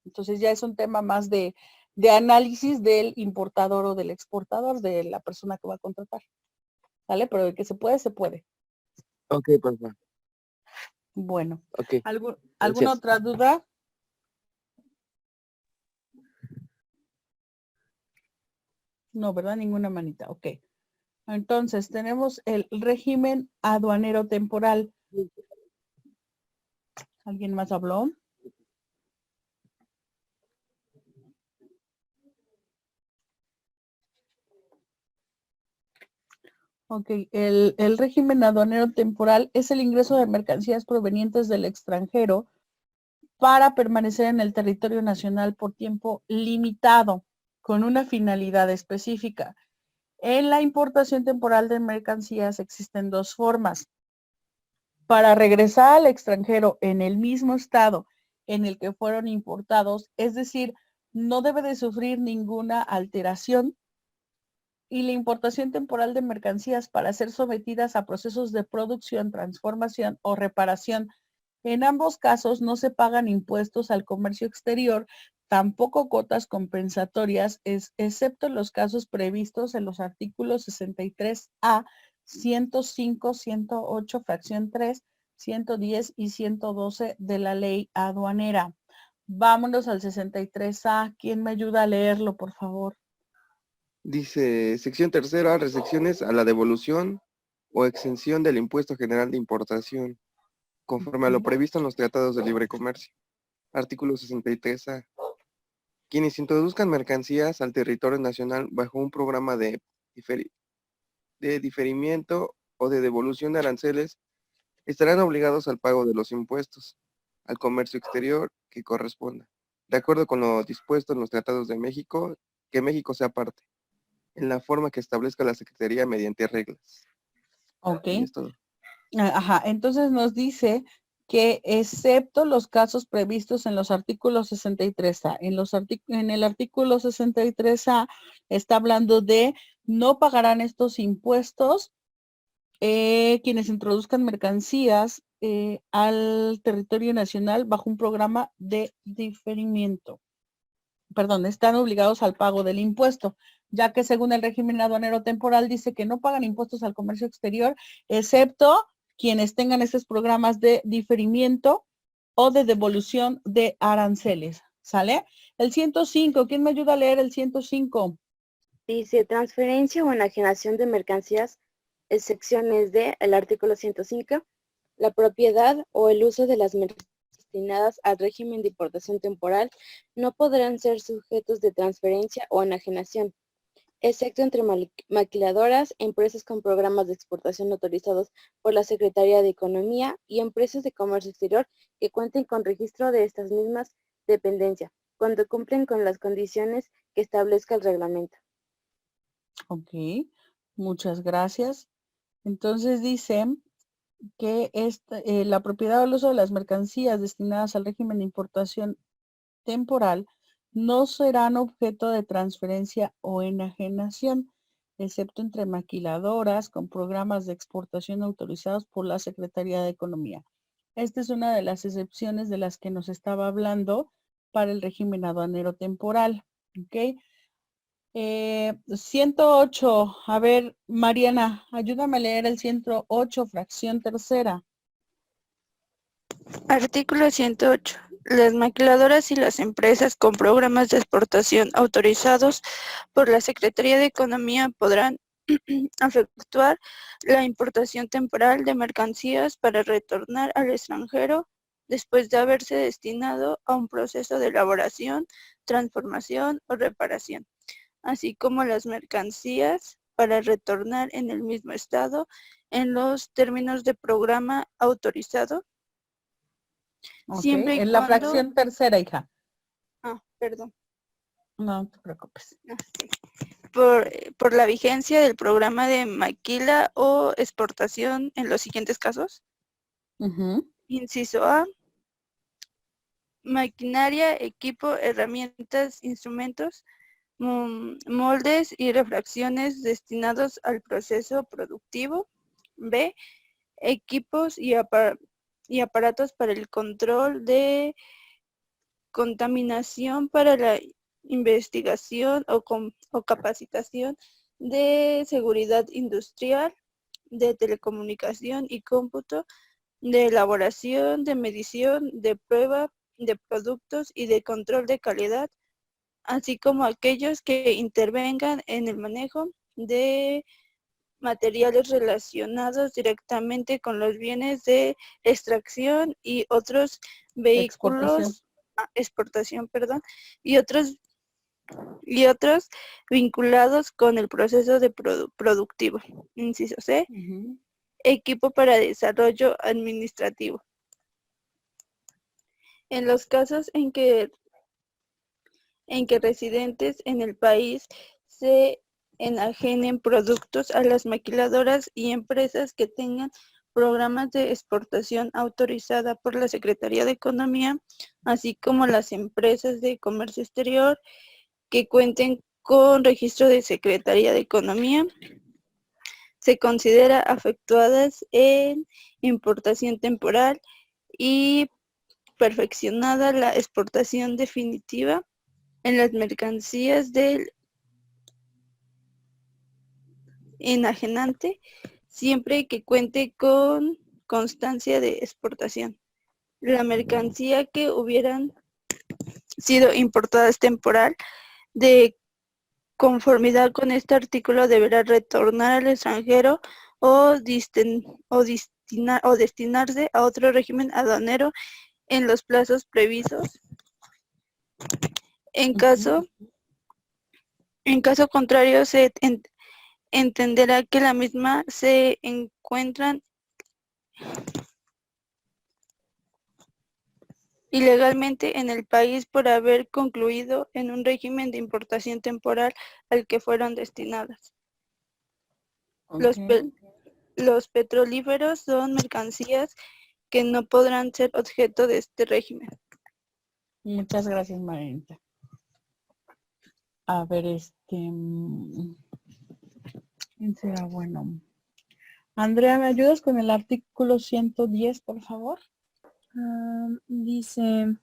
Entonces ya es un tema más de análisis del importador o del exportador, de la persona que va a contratar. ¿Sale? Pero de que se puede, se puede. Ok, pues va. Bueno, Ok, ¿alguna gracias. otra duda? No, ¿verdad? Ninguna manita. Ok. Entonces, tenemos el régimen aduanero temporal. ¿Alguien más habló? Ok, el régimen aduanero temporal es el ingreso de mercancías provenientes del extranjero para permanecer en el territorio nacional por tiempo limitado, con una finalidad específica. En la importación temporal de mercancías existen dos formas. Para regresar al extranjero en el mismo estado en el que fueron importados, es decir, no debe de sufrir ninguna alteración, y la importación temporal de mercancías para ser sometidas a procesos de producción, transformación o reparación. En ambos casos no se pagan impuestos al comercio exterior, tampoco cuotas compensatorias, excepto en los casos previstos en los artículos 63A, 105, 108, fracción 3, 110 y 112 de la ley aduanera. Vámonos al 63A. ¿Quién me ayuda a leerlo, por favor? Dice, sección tercera, restricciones a la devolución o exención del impuesto general de importación, conforme a lo previsto en los tratados de libre comercio. Artículo 63A. Quienes introduzcan mercancías al territorio nacional bajo un programa de diferimiento o de devolución de aranceles estarán obligados al pago de los impuestos al comercio exterior que corresponda, de acuerdo con lo dispuesto en los tratados de México, que México sea parte, en la forma que establezca la Secretaría mediante reglas. Ok. Y es todo. Ajá, entonces nos dice que excepto los casos previstos en los artículos 63A, en el artículo 63A está hablando de no pagarán estos impuestos quienes introduzcan mercancías al territorio nacional bajo un programa de diferimiento. Perdón, están obligados al pago del impuesto, ya que según el régimen aduanero temporal dice que no pagan impuestos al comercio exterior, excepto quienes tengan estos programas de diferimiento o de devolución de aranceles. ¿Sale? El 105, ¿quién me ayuda a leer el 105? Dice transferencia o enajenación de mercancías, excepciones de el artículo 105, la propiedad o el uso de las mercancías destinadas al régimen de importación temporal no podrán ser sujetos de transferencia o enajenación, excepto entre maquiladoras, empresas con programas de exportación autorizados por la Secretaría de Economía y empresas de comercio exterior que cuenten con registro de estas mismas dependencias, cuando cumplen con las condiciones que establezca el reglamento. Ok, muchas gracias. Entonces dice que la propiedad o el uso de las mercancías destinadas al régimen de importación temporal no serán objeto de transferencia o enajenación, excepto entre maquiladoras con programas de exportación autorizados por la Secretaría de Economía. Esta es una de las excepciones de las que nos estaba hablando para el régimen aduanero temporal. ¿Ok? 108. A ver, Mariana, ayúdame a leer el 108, fracción tercera. Artículo 108. Las maquiladoras y las empresas con programas de exportación autorizados por la Secretaría de Economía podrán efectuar la importación temporal de mercancías para retornar al extranjero después de haberse destinado a un proceso de elaboración, transformación o reparación, así como las mercancías para retornar en el mismo estado en los términos de programa autorizado, Ok, siempre y en la cuando... fracción tercera, hija. Perdón. No te preocupes. Sí. Por la vigencia del programa de maquila o exportación en los siguientes casos. Inciso A, maquinaria, equipo, herramientas, instrumentos, moldes y refracciones destinados al proceso productivo. B, equipos y aparatos para el control de contaminación, para la investigación o capacitación de seguridad industrial, de telecomunicación y cómputo, de elaboración, de medición, de prueba de productos y de control de calidad, así como aquellos que intervengan en el manejo de materiales relacionados directamente con los bienes de extracción y otros vehículos, exportación, perdón, y otros vinculados con el proceso de productivo. Inciso C, equipo para desarrollo administrativo. En los casos en que residentes en el país se enajenen productos a las maquiladoras y empresas que tengan programas de exportación autorizada por la Secretaría de Economía, así como las empresas de comercio exterior que cuenten con registro de Secretaría de Economía, se considera efectuadas en importación temporal y perfeccionada la exportación definitiva en las mercancías del enajenante, siempre que cuente con constancia de exportación. La mercancía que hubieran sido importadas temporal, de conformidad con este artículo, deberá retornar al extranjero o destinarse a otro régimen aduanero en los plazos previstos. En caso contrario, se entenderá que la misma se encuentran ilegalmente en el país por haber concluido en un régimen de importación temporal al que fueron destinadas. Los petrolíferos son mercancías que no podrán ser objeto de este régimen. Muchas gracias, Marianita. A ver, ¿quién será bueno? Andrea, ¿me ayudas con el artículo 110, por favor? Dice,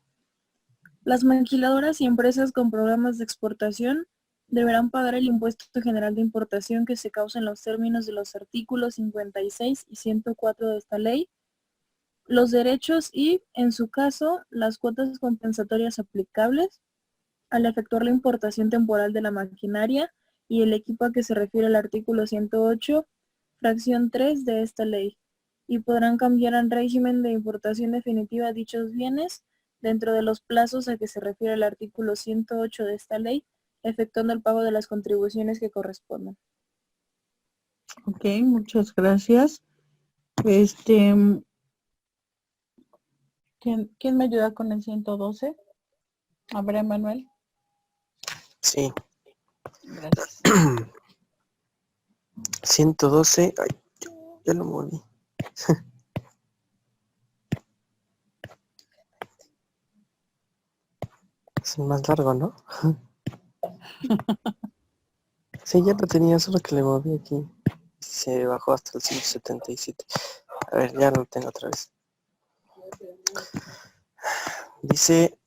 las maquiladoras y empresas con programas de exportación deberán pagar el impuesto general de importación que se causa en los términos de los artículos 56 y 104 de esta ley, los derechos y, en su caso, las cuotas compensatorias aplicables al efectuar la importación temporal de la maquinaria y el equipo a que se refiere el artículo 108, fracción 3 de esta ley, y podrán cambiar al régimen de importación definitiva dichos bienes dentro de los plazos a que se refiere el artículo 108 de esta ley, efectuando el pago de las contribuciones que correspondan. Ok, muchas gracias. ¿Quién me ayuda con el 112? A ver, Manuel. Sí. Gracias. 112. Ay, ya lo moví. Es el más largo, ¿no? Sí, ya lo tenía, solo que le moví aquí. Se bajó hasta el 177. A ver, ya lo tengo otra vez. Dice...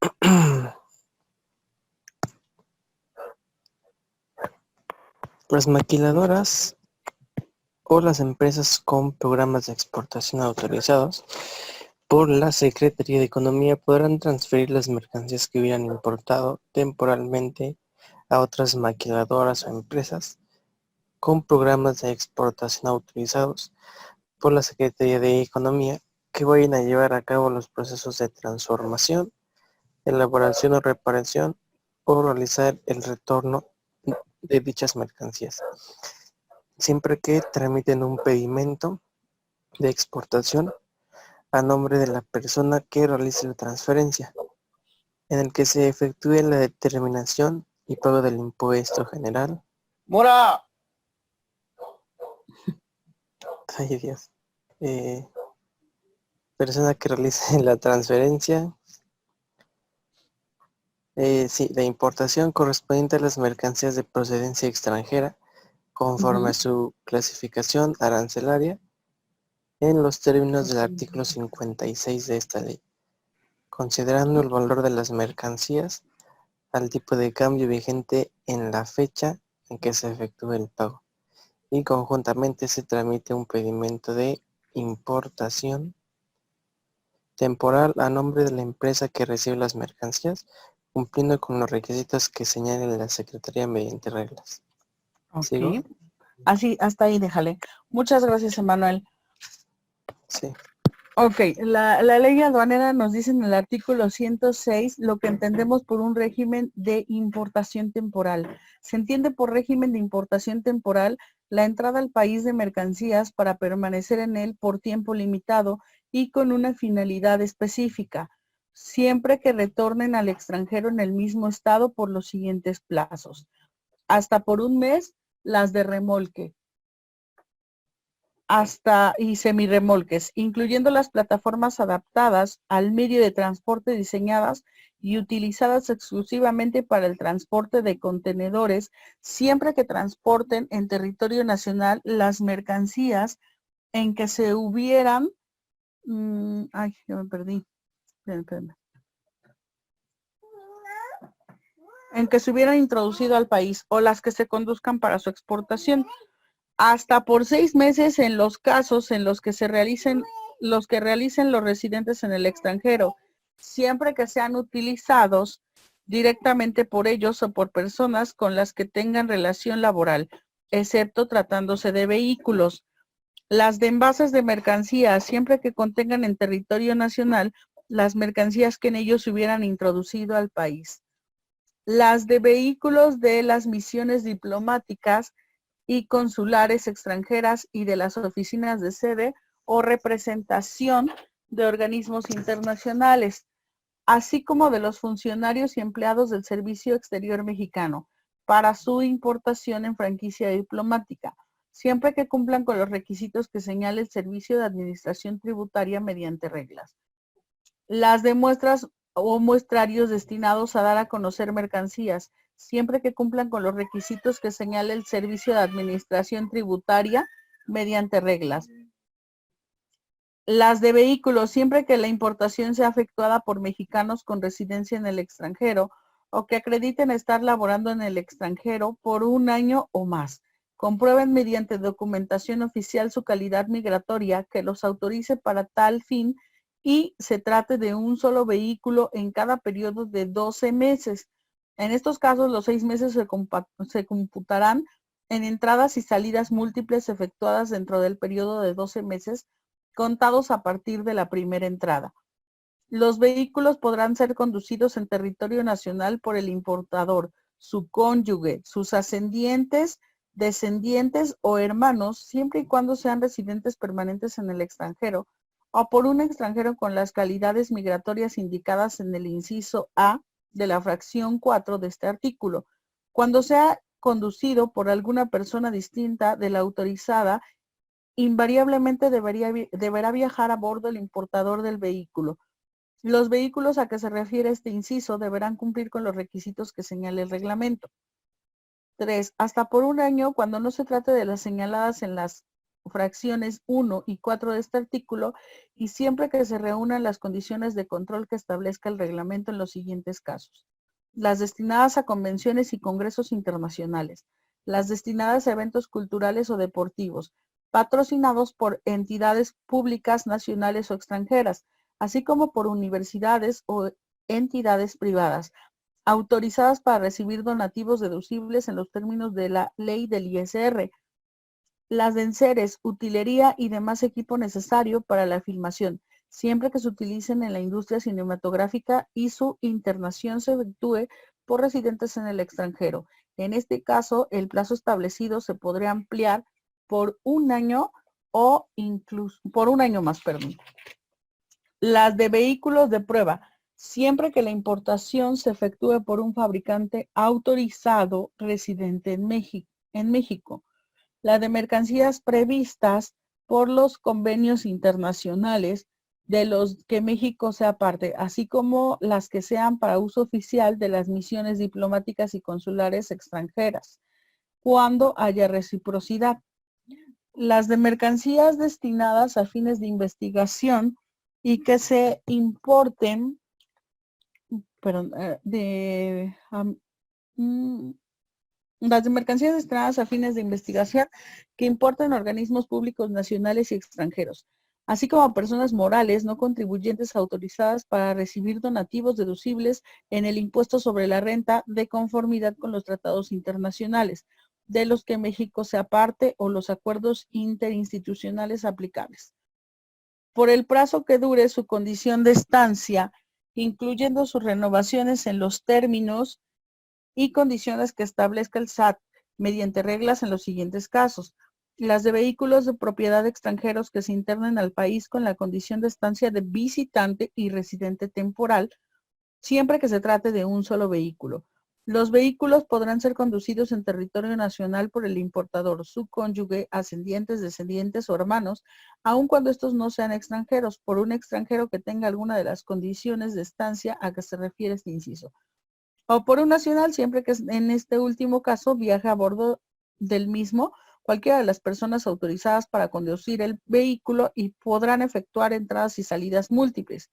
Las maquiladoras o las empresas con programas de exportación autorizados por la Secretaría de Economía podrán transferir las mercancías que hubieran importado temporalmente a otras maquiladoras o empresas con programas de exportación autorizados por la Secretaría de Economía que vayan a llevar a cabo los procesos de transformación, elaboración o reparación o realizar el retorno de dichas mercancías, siempre que tramiten un pedimento de exportación a nombre de la persona que realice la transferencia, en el que se efectúe la determinación y pago del impuesto general. ¡Mora! Ay, Dios. Persona que realice la transferencia. Sí, de importación correspondiente a las mercancías de procedencia extranjera, conforme a su clasificación arancelaria, en los términos del artículo 56 de esta ley, considerando el valor de las mercancías al tipo de cambio vigente en la fecha en que se efectúe el pago, y conjuntamente se tramite un pedimento de importación temporal a nombre de la empresa que recibe las mercancías, cumpliendo con los requisitos que señale la Secretaría mediante reglas. Ok. ¿Sigo? Así, hasta ahí déjale. Muchas gracias, Emanuel. Sí. Ok, la ley aduanera nos dice en el artículo 106 lo que entendemos por un régimen de importación temporal. Se entiende por régimen de importación temporal la entrada al país de mercancías para permanecer en él por tiempo limitado y con una finalidad específica, siempre que retornen al extranjero en el mismo estado por los siguientes plazos. Hasta por un mes, las de remolque. Y semirremolques, incluyendo las plataformas adaptadas al medio de transporte diseñadas y utilizadas exclusivamente para el transporte de contenedores, siempre que transporten en territorio nacional las mercancías en que se hubieran, ay, ya me perdí, espérenme. En que se hubieran introducido al país o las que se conduzcan para su exportación. Hasta por 6 meses en los casos en los que realicen los residentes en el extranjero, siempre que sean utilizados directamente por ellos o por personas con las que tengan relación laboral, excepto tratándose de vehículos. Las de envases de mercancías, siempre que contengan en territorio nacional las mercancías que en ellos se hubieran introducido al país. Las de vehículos de las misiones diplomáticas y consulares extranjeras y de las oficinas de sede o representación de organismos internacionales, así como de los funcionarios y empleados del Servicio Exterior Mexicano, para su importación en franquicia diplomática, siempre que cumplan con los requisitos que señale el Servicio de Administración Tributaria mediante reglas. Las de muestras o muestrarios destinados a dar a conocer mercancías, siempre que cumplan con los requisitos que señale el Servicio de Administración Tributaria mediante reglas. Las de vehículos, siempre que la importación sea efectuada por mexicanos con residencia en el extranjero o que acrediten estar laborando en el extranjero por 1 año o más. Comprueben mediante documentación oficial su calidad migratoria que los autorice para tal fin y se trate de un solo vehículo en cada periodo de 12 meses. En estos casos, los 6 meses se computarán en entradas y salidas múltiples efectuadas dentro del periodo de 12 meses, contados a partir de la primera entrada. Los vehículos podrán ser conducidos en territorio nacional por el importador, su cónyuge, sus ascendientes, descendientes o hermanos, siempre y cuando sean residentes permanentes en el extranjero, o por un extranjero con las calidades migratorias indicadas en el inciso A de la fracción 4 de este artículo, cuando sea conducido por alguna persona distinta de la autorizada, invariablemente deberá viajar a bordo el importador del vehículo. Los vehículos a que se refiere este inciso deberán cumplir con los requisitos que señale el reglamento. 3. Hasta por 1 año, cuando no se trate de las señaladas en las fracciones 1 y 4 de este artículo, y siempre que se reúnan las condiciones de control que establezca el reglamento en los siguientes casos. Las destinadas a convenciones y congresos internacionales, las destinadas a eventos culturales o deportivos, patrocinados por entidades públicas nacionales o extranjeras, así como por universidades o entidades privadas, autorizadas para recibir donativos deducibles en los términos de la ley del ISR, las de enseres, utilería y demás equipo necesario para la filmación, siempre que se utilicen en la industria cinematográfica y su internación se efectúe por residentes en el extranjero. En este caso, el plazo establecido se podría ampliar por un año o incluso por un año más, perdón. Las de vehículos de prueba, siempre que la importación se efectúe por un fabricante autorizado residente en México. La de mercancías previstas por los convenios internacionales de los que México sea parte, así como las que sean para uso oficial de las misiones diplomáticas y consulares extranjeras, cuando haya reciprocidad. Las de mercancías destinadas a fines de investigación y que se importen, las de mercancías destinadas a fines de investigación que importen organismos públicos nacionales y extranjeros, así como a personas morales no contribuyentes autorizadas para recibir donativos deducibles en el impuesto sobre la renta de conformidad con los tratados internacionales, de los que México sea parte o los acuerdos interinstitucionales aplicables. Por el plazo que dure su condición de estancia, incluyendo sus renovaciones en los términos y condiciones que establezca el SAT mediante reglas en los siguientes casos. Las de vehículos de propiedad de extranjeros que se internen al país con la condición de estancia de visitante y residente temporal, siempre que se trate de un solo vehículo. Los vehículos podrán ser conducidos en territorio nacional por el importador, su cónyuge, ascendientes, descendientes o hermanos, aun cuando estos no sean extranjeros, por un extranjero que tenga alguna de las condiciones de estancia a que se refiere este inciso, o por un nacional, siempre que en este último caso viaje a bordo del mismo cualquiera de las personas autorizadas para conducir el vehículo y podrán efectuar entradas y salidas múltiples.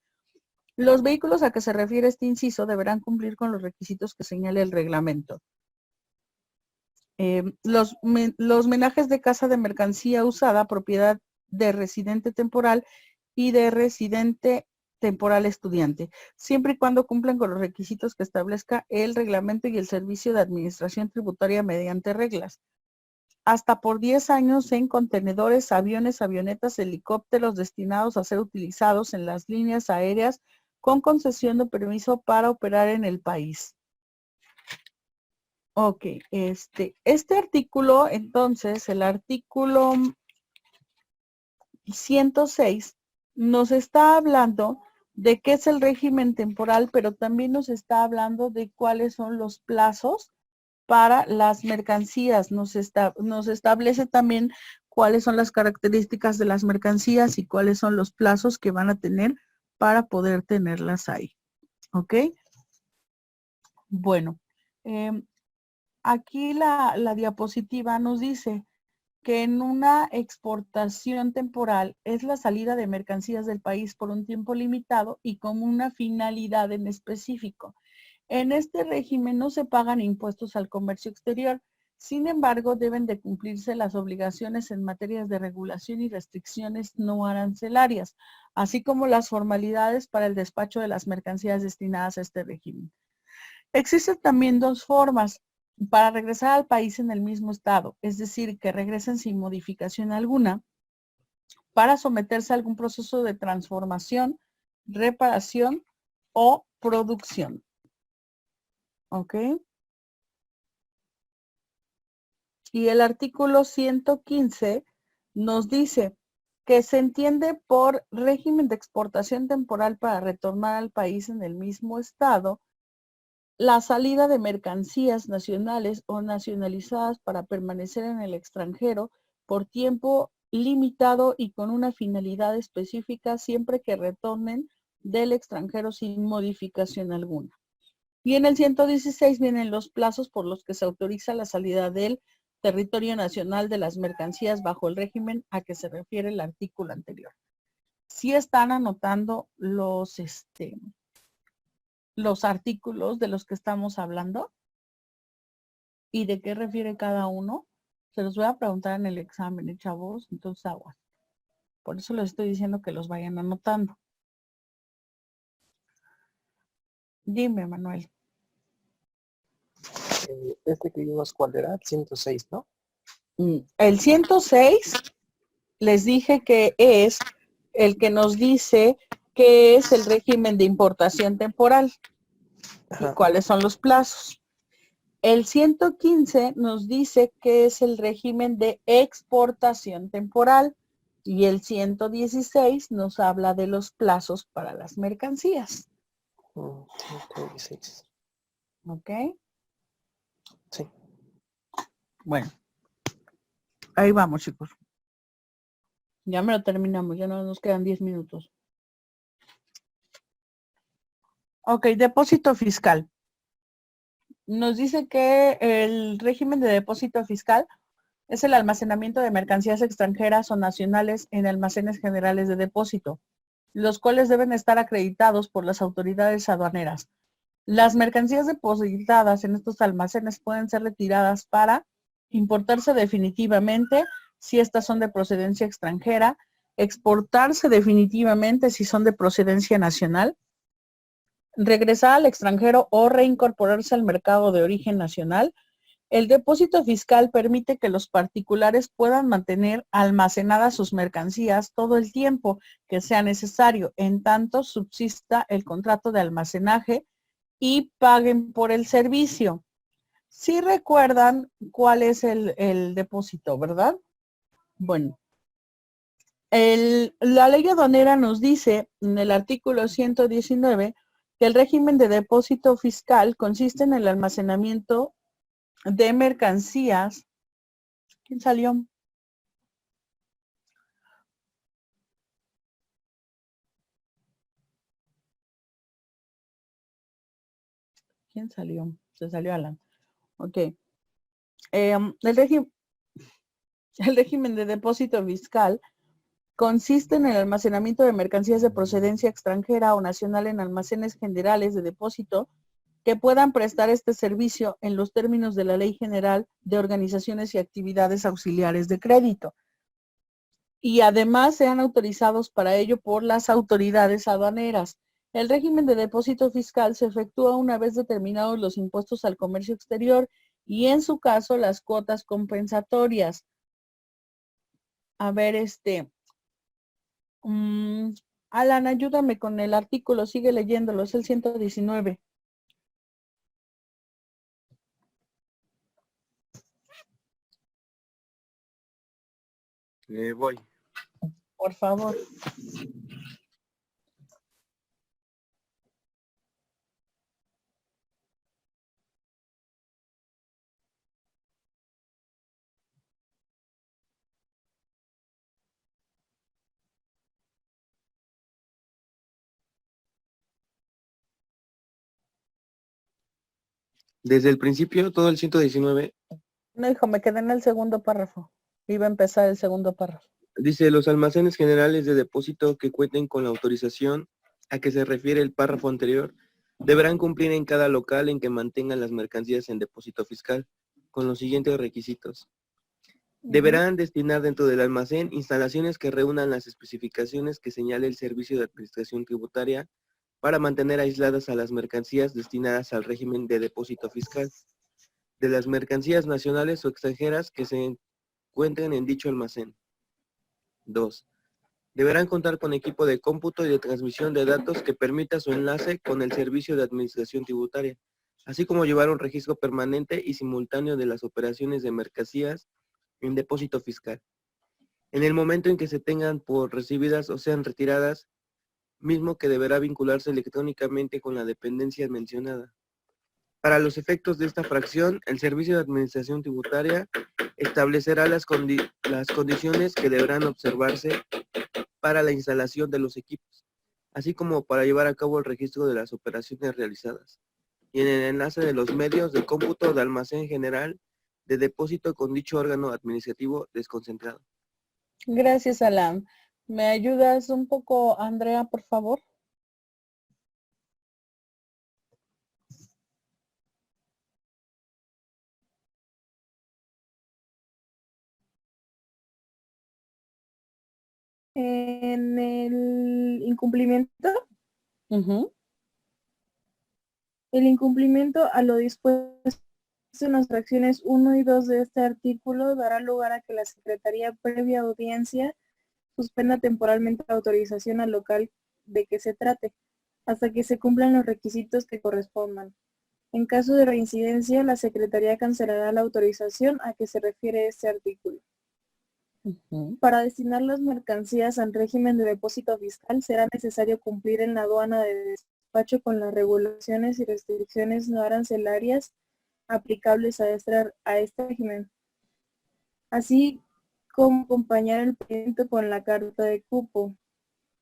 Los vehículos a que se refiere este inciso deberán cumplir con los requisitos que señale el reglamento. Los menajes de casa de mercancía usada, propiedad de residente temporal y de residente temporal estudiante, siempre y cuando cumplan con los requisitos que establezca el reglamento y el servicio de administración tributaria mediante reglas. Hasta por 10 años en contenedores, aviones, avionetas, helicópteros destinados a ser utilizados en las líneas aéreas con concesión de permiso para operar en el país. Ok, este artículo, entonces, el artículo 106, nos está hablando de qué es el régimen temporal, pero también nos está hablando de cuáles son los plazos para las mercancías. Nos establece también cuáles son las características de las mercancías y cuáles son los plazos que van a tener para poder tenerlas ahí. ¿Ok? Bueno, aquí la diapositiva nos dice que en una exportación temporal es la salida de mercancías del país por un tiempo limitado y con una finalidad en específico. En este régimen no se pagan impuestos al comercio exterior. Sin embargo, deben de cumplirse las obligaciones en materias de regulación y restricciones no arancelarias, así como las formalidades para el despacho de las mercancías destinadas a este régimen. Existen también dos formas para regresar al país en el mismo estado, es decir, que regresen sin modificación alguna, para someterse a algún proceso de transformación, reparación o producción. ¿Ok? Y el artículo 115 nos dice que se entiende por régimen de exportación temporal para retornar al país en el mismo estado la salida de mercancías nacionales o nacionalizadas para permanecer en el extranjero por tiempo limitado y con una finalidad específica siempre que retornen del extranjero sin modificación alguna. Y en el 116 vienen los plazos por los que se autoriza la salida del territorio nacional de las mercancías bajo el régimen a que se refiere el artículo anterior. Sí están anotando los artículos de los que estamos hablando y de qué refiere cada uno. Se los voy a preguntar en el examen, chavos, entonces aguas. Por eso les estoy diciendo que los vayan anotando. Dime, Manuel. Que vimos, ¿cuál era? El 106, ¿no? El 106, les dije que es el que nos dice qué es el régimen de importación temporal y Ajá. cuáles son los plazos. El 115 nos dice qué es el régimen de exportación temporal y el 116 nos habla de los plazos para las mercancías. 116. ¿Ok? Sí. Bueno, ahí vamos, chicos. Ya me lo terminamos, ya no nos quedan 10 minutos. Ok, depósito fiscal. Nos dice que el régimen de depósito fiscal es el almacenamiento de mercancías extranjeras o nacionales en almacenes generales de depósito, los cuales deben estar acreditados por las autoridades aduaneras. Las mercancías depositadas en estos almacenes pueden ser retiradas para importarse definitivamente si estas son de procedencia extranjera, exportarse definitivamente si son de procedencia nacional, regresar al extranjero o reincorporarse al mercado de origen nacional. El depósito fiscal permite que los particulares puedan mantener almacenadas sus mercancías todo el tiempo que sea necesario, en tanto subsista el contrato de almacenaje y paguen por el servicio. Sí recuerdan cuál es el depósito, ¿verdad? Bueno, la ley aduanera nos dice en el artículo 119 que el régimen de depósito fiscal consiste en el almacenamiento de mercancías. ¿Quién salió? ¿Quién salió? Se salió Alan. Ok. El régimen de depósito fiscal consiste en el almacenamiento de mercancías de procedencia extranjera o nacional en almacenes generales de depósito que puedan prestar este servicio en los términos de la Ley General de Organizaciones y Actividades Auxiliares de Crédito. Y además sean autorizados para ello por las autoridades aduaneras. El régimen de depósito fiscal se efectúa una vez determinados los impuestos al comercio exterior y en su caso las cuotas compensatorias. A ver, Alan, ayúdame con el artículo, sigue leyéndolo, es el 119. Voy. Por favor. Desde el principio, todo el 119 No, hijo, me quedé en el segundo párrafo. Iba a empezar el segundo párrafo. dice: los almacenes generales de depósito que cuenten con la autorización a que se refiere el párrafo anterior deberán cumplir en cada local en que mantengan las mercancías en depósito fiscal con los siguientes requisitos. Deberán destinar dentro del almacén instalaciones que reúnan las especificaciones que señale el Servicio de Administración Tributaria para mantener aisladas a las mercancías destinadas al régimen de depósito fiscal, de las mercancías nacionales o extranjeras que se encuentren en dicho almacén. 2. Deberán contar con equipo de cómputo y de transmisión de datos que permita su enlace con el Servicio de Administración Tributaria, así como llevar un registro permanente y simultáneo de las operaciones de mercancías en depósito fiscal. En el momento en que se tengan por recibidas o sean retiradas, mismo que deberá vincularse electrónicamente con la dependencia mencionada. Para los efectos de esta fracción, el Servicio de Administración Tributaria establecerá las condiciones que deberán observarse para la instalación de los equipos, así como para llevar a cabo el registro de las operaciones realizadas, y en el enlace de los medios de cómputo de almacén general de depósito con dicho órgano administrativo desconcentrado. Gracias, Alan. ¿Me ayudas un poco, Andrea, por favor? En el incumplimiento, el incumplimiento a lo dispuesto en las fracciones 1 y 2 de este artículo dará lugar a que la Secretaría, previa audiencia, suspenda temporalmente la autorización al local de que se trate, hasta que se cumplan los requisitos que correspondan. En caso de reincidencia, la Secretaría cancelará la autorización a que se refiere este artículo. Para destinar las mercancías al régimen de depósito fiscal, será necesario cumplir en la aduana de despacho con las regulaciones y restricciones no arancelarias aplicables a este régimen, así como acompañar el pedido con la carta de cupo.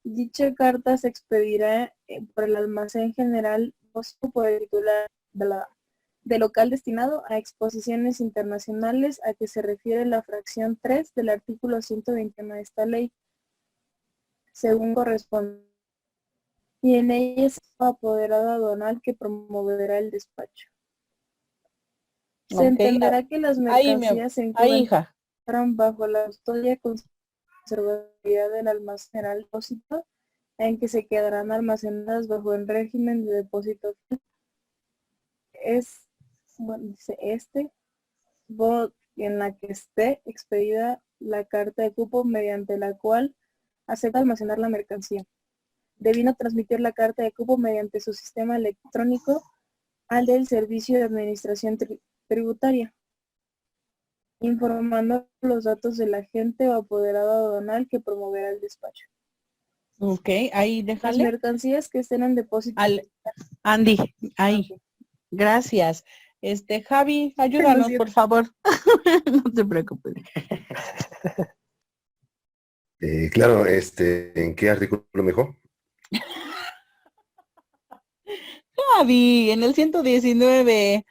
Dicha carta se expedirá por el almacén general o por el titular de local destinado a exposiciones internacionales a que se refiere la fracción 3 del artículo 121 de esta ley, según corresponde. Y en ella es apoderado aduanal que promoverá el despacho. Se entenderá que las mercancías se encuentran bajo la custodia y conservabilidad del almacén general depósito, en que se quedarán almacenadas bajo el régimen de depósito. Dice en la que esté expedida la carta de cupo mediante la cual acepta almacenar la mercancía. Devino transmitir la carta de cupo mediante su sistema electrónico al del Servicio de Administración Tributaria, informando los datos del agente o apoderado aduanal que promoverá el despacho. Ok, ahí déjale. Las mercancías que estén en depósito. Andy, ahí. Gracias. Javi, ayúdanos, por favor. No te preocupes. Claro, ¿en qué artículo mejor? Javi, en el 119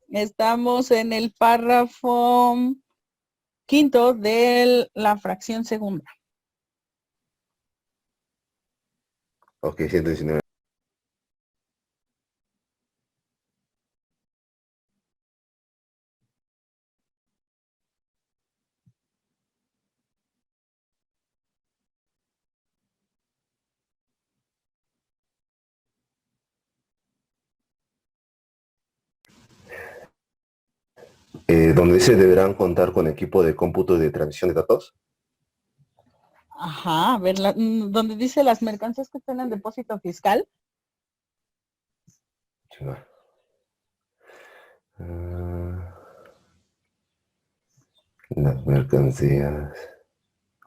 estamos en el párrafo quinto de la fracción segunda. Ok, 119. Donde se deberán contar con equipo de cómputo y de transmisión de datos. Ajá, a ver, donde dice las mercancías que están en depósito fiscal. Las mercancías.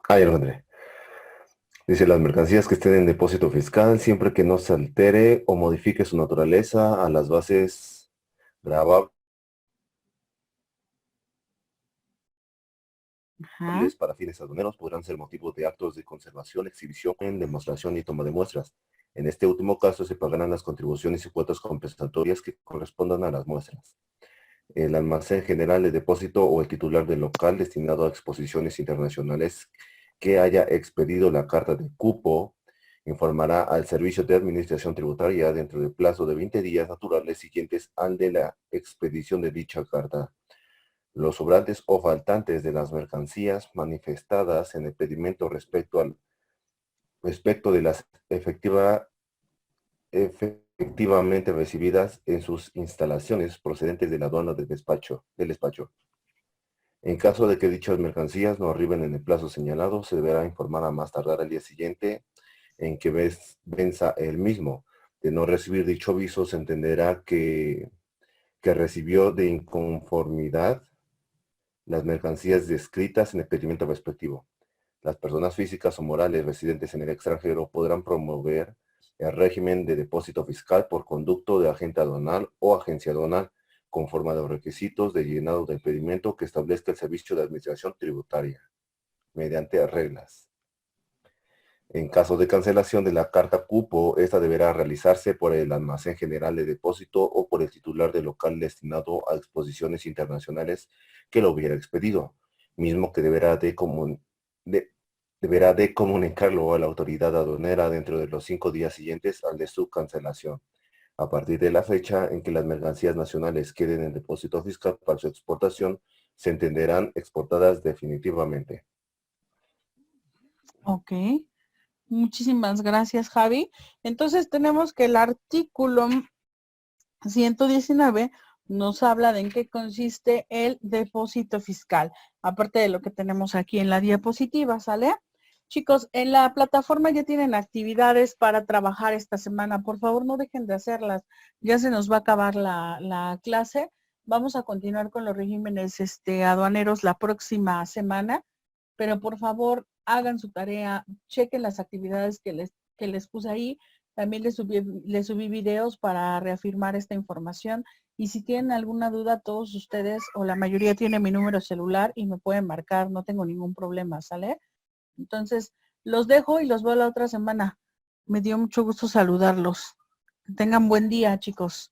Ya lo encontré. Dice, las mercancías que estén en depósito fiscal, siempre que no se altere o modifique su naturaleza a las bases grabables para fines aduaneros, podrán ser motivos de actos de conservación, exhibición, demostración y toma de muestras. En este último caso se pagarán las contribuciones y cuotas compensatorias que correspondan a las muestras. El almacén general de depósito o el titular del local destinado a exposiciones internacionales que haya expedido la carta de cupo informará al Servicio de Administración Tributaria dentro del plazo de 20 días naturales siguientes al de la expedición de dicha carta. Los sobrantes o faltantes de las mercancías manifestadas en el pedimento respecto de las efectivamente recibidas en sus instalaciones procedentes de la aduana del despacho. En caso de que dichas mercancías no arriben en el plazo señalado, se deberá informar a más tardar al día siguiente en que venza el mismo. De no recibir dicho aviso, se entenderá que recibió de inconformidad las mercancías descritas en el pedimento respectivo. Las personas físicas o morales residentes en el extranjero podrán promover el régimen de depósito fiscal por conducto de agente aduanal o agencia aduanal, conforme a los requisitos de llenado del pedimento que establezca el Servicio de Administración Tributaria, mediante reglas. En caso de cancelación de la carta cupo, esta deberá realizarse por el almacén general de depósito o por el titular del local destinado a exposiciones internacionales que lo hubiera expedido, mismo que deberá de comunicarlo a la autoridad aduanera dentro de los 5 días siguientes al de su cancelación, a partir de la fecha en que las mercancías nacionales queden en depósito fiscal para su exportación, se entenderán exportadas definitivamente. Ok. Muchísimas gracias, Javi. Entonces tenemos que el artículo 119 nos habla de en qué consiste el depósito fiscal, aparte de lo que tenemos aquí en la diapositiva, ¿sale? Chicos, en la plataforma ya tienen actividades para trabajar esta semana. Por favor, no dejen de hacerlas. Ya se nos va a acabar la clase. Vamos a continuar con los regímenes aduaneros la próxima semana, pero por favor, hagan su tarea, chequen las actividades que les puse ahí. También les subí videos para reafirmar esta información. Y si tienen alguna duda, todos ustedes o la mayoría tienen mi número celular y me pueden marcar. No tengo ningún problema, ¿sale? Entonces, los dejo y los veo la otra semana. Me dio mucho gusto saludarlos. Que tengan buen día, chicos.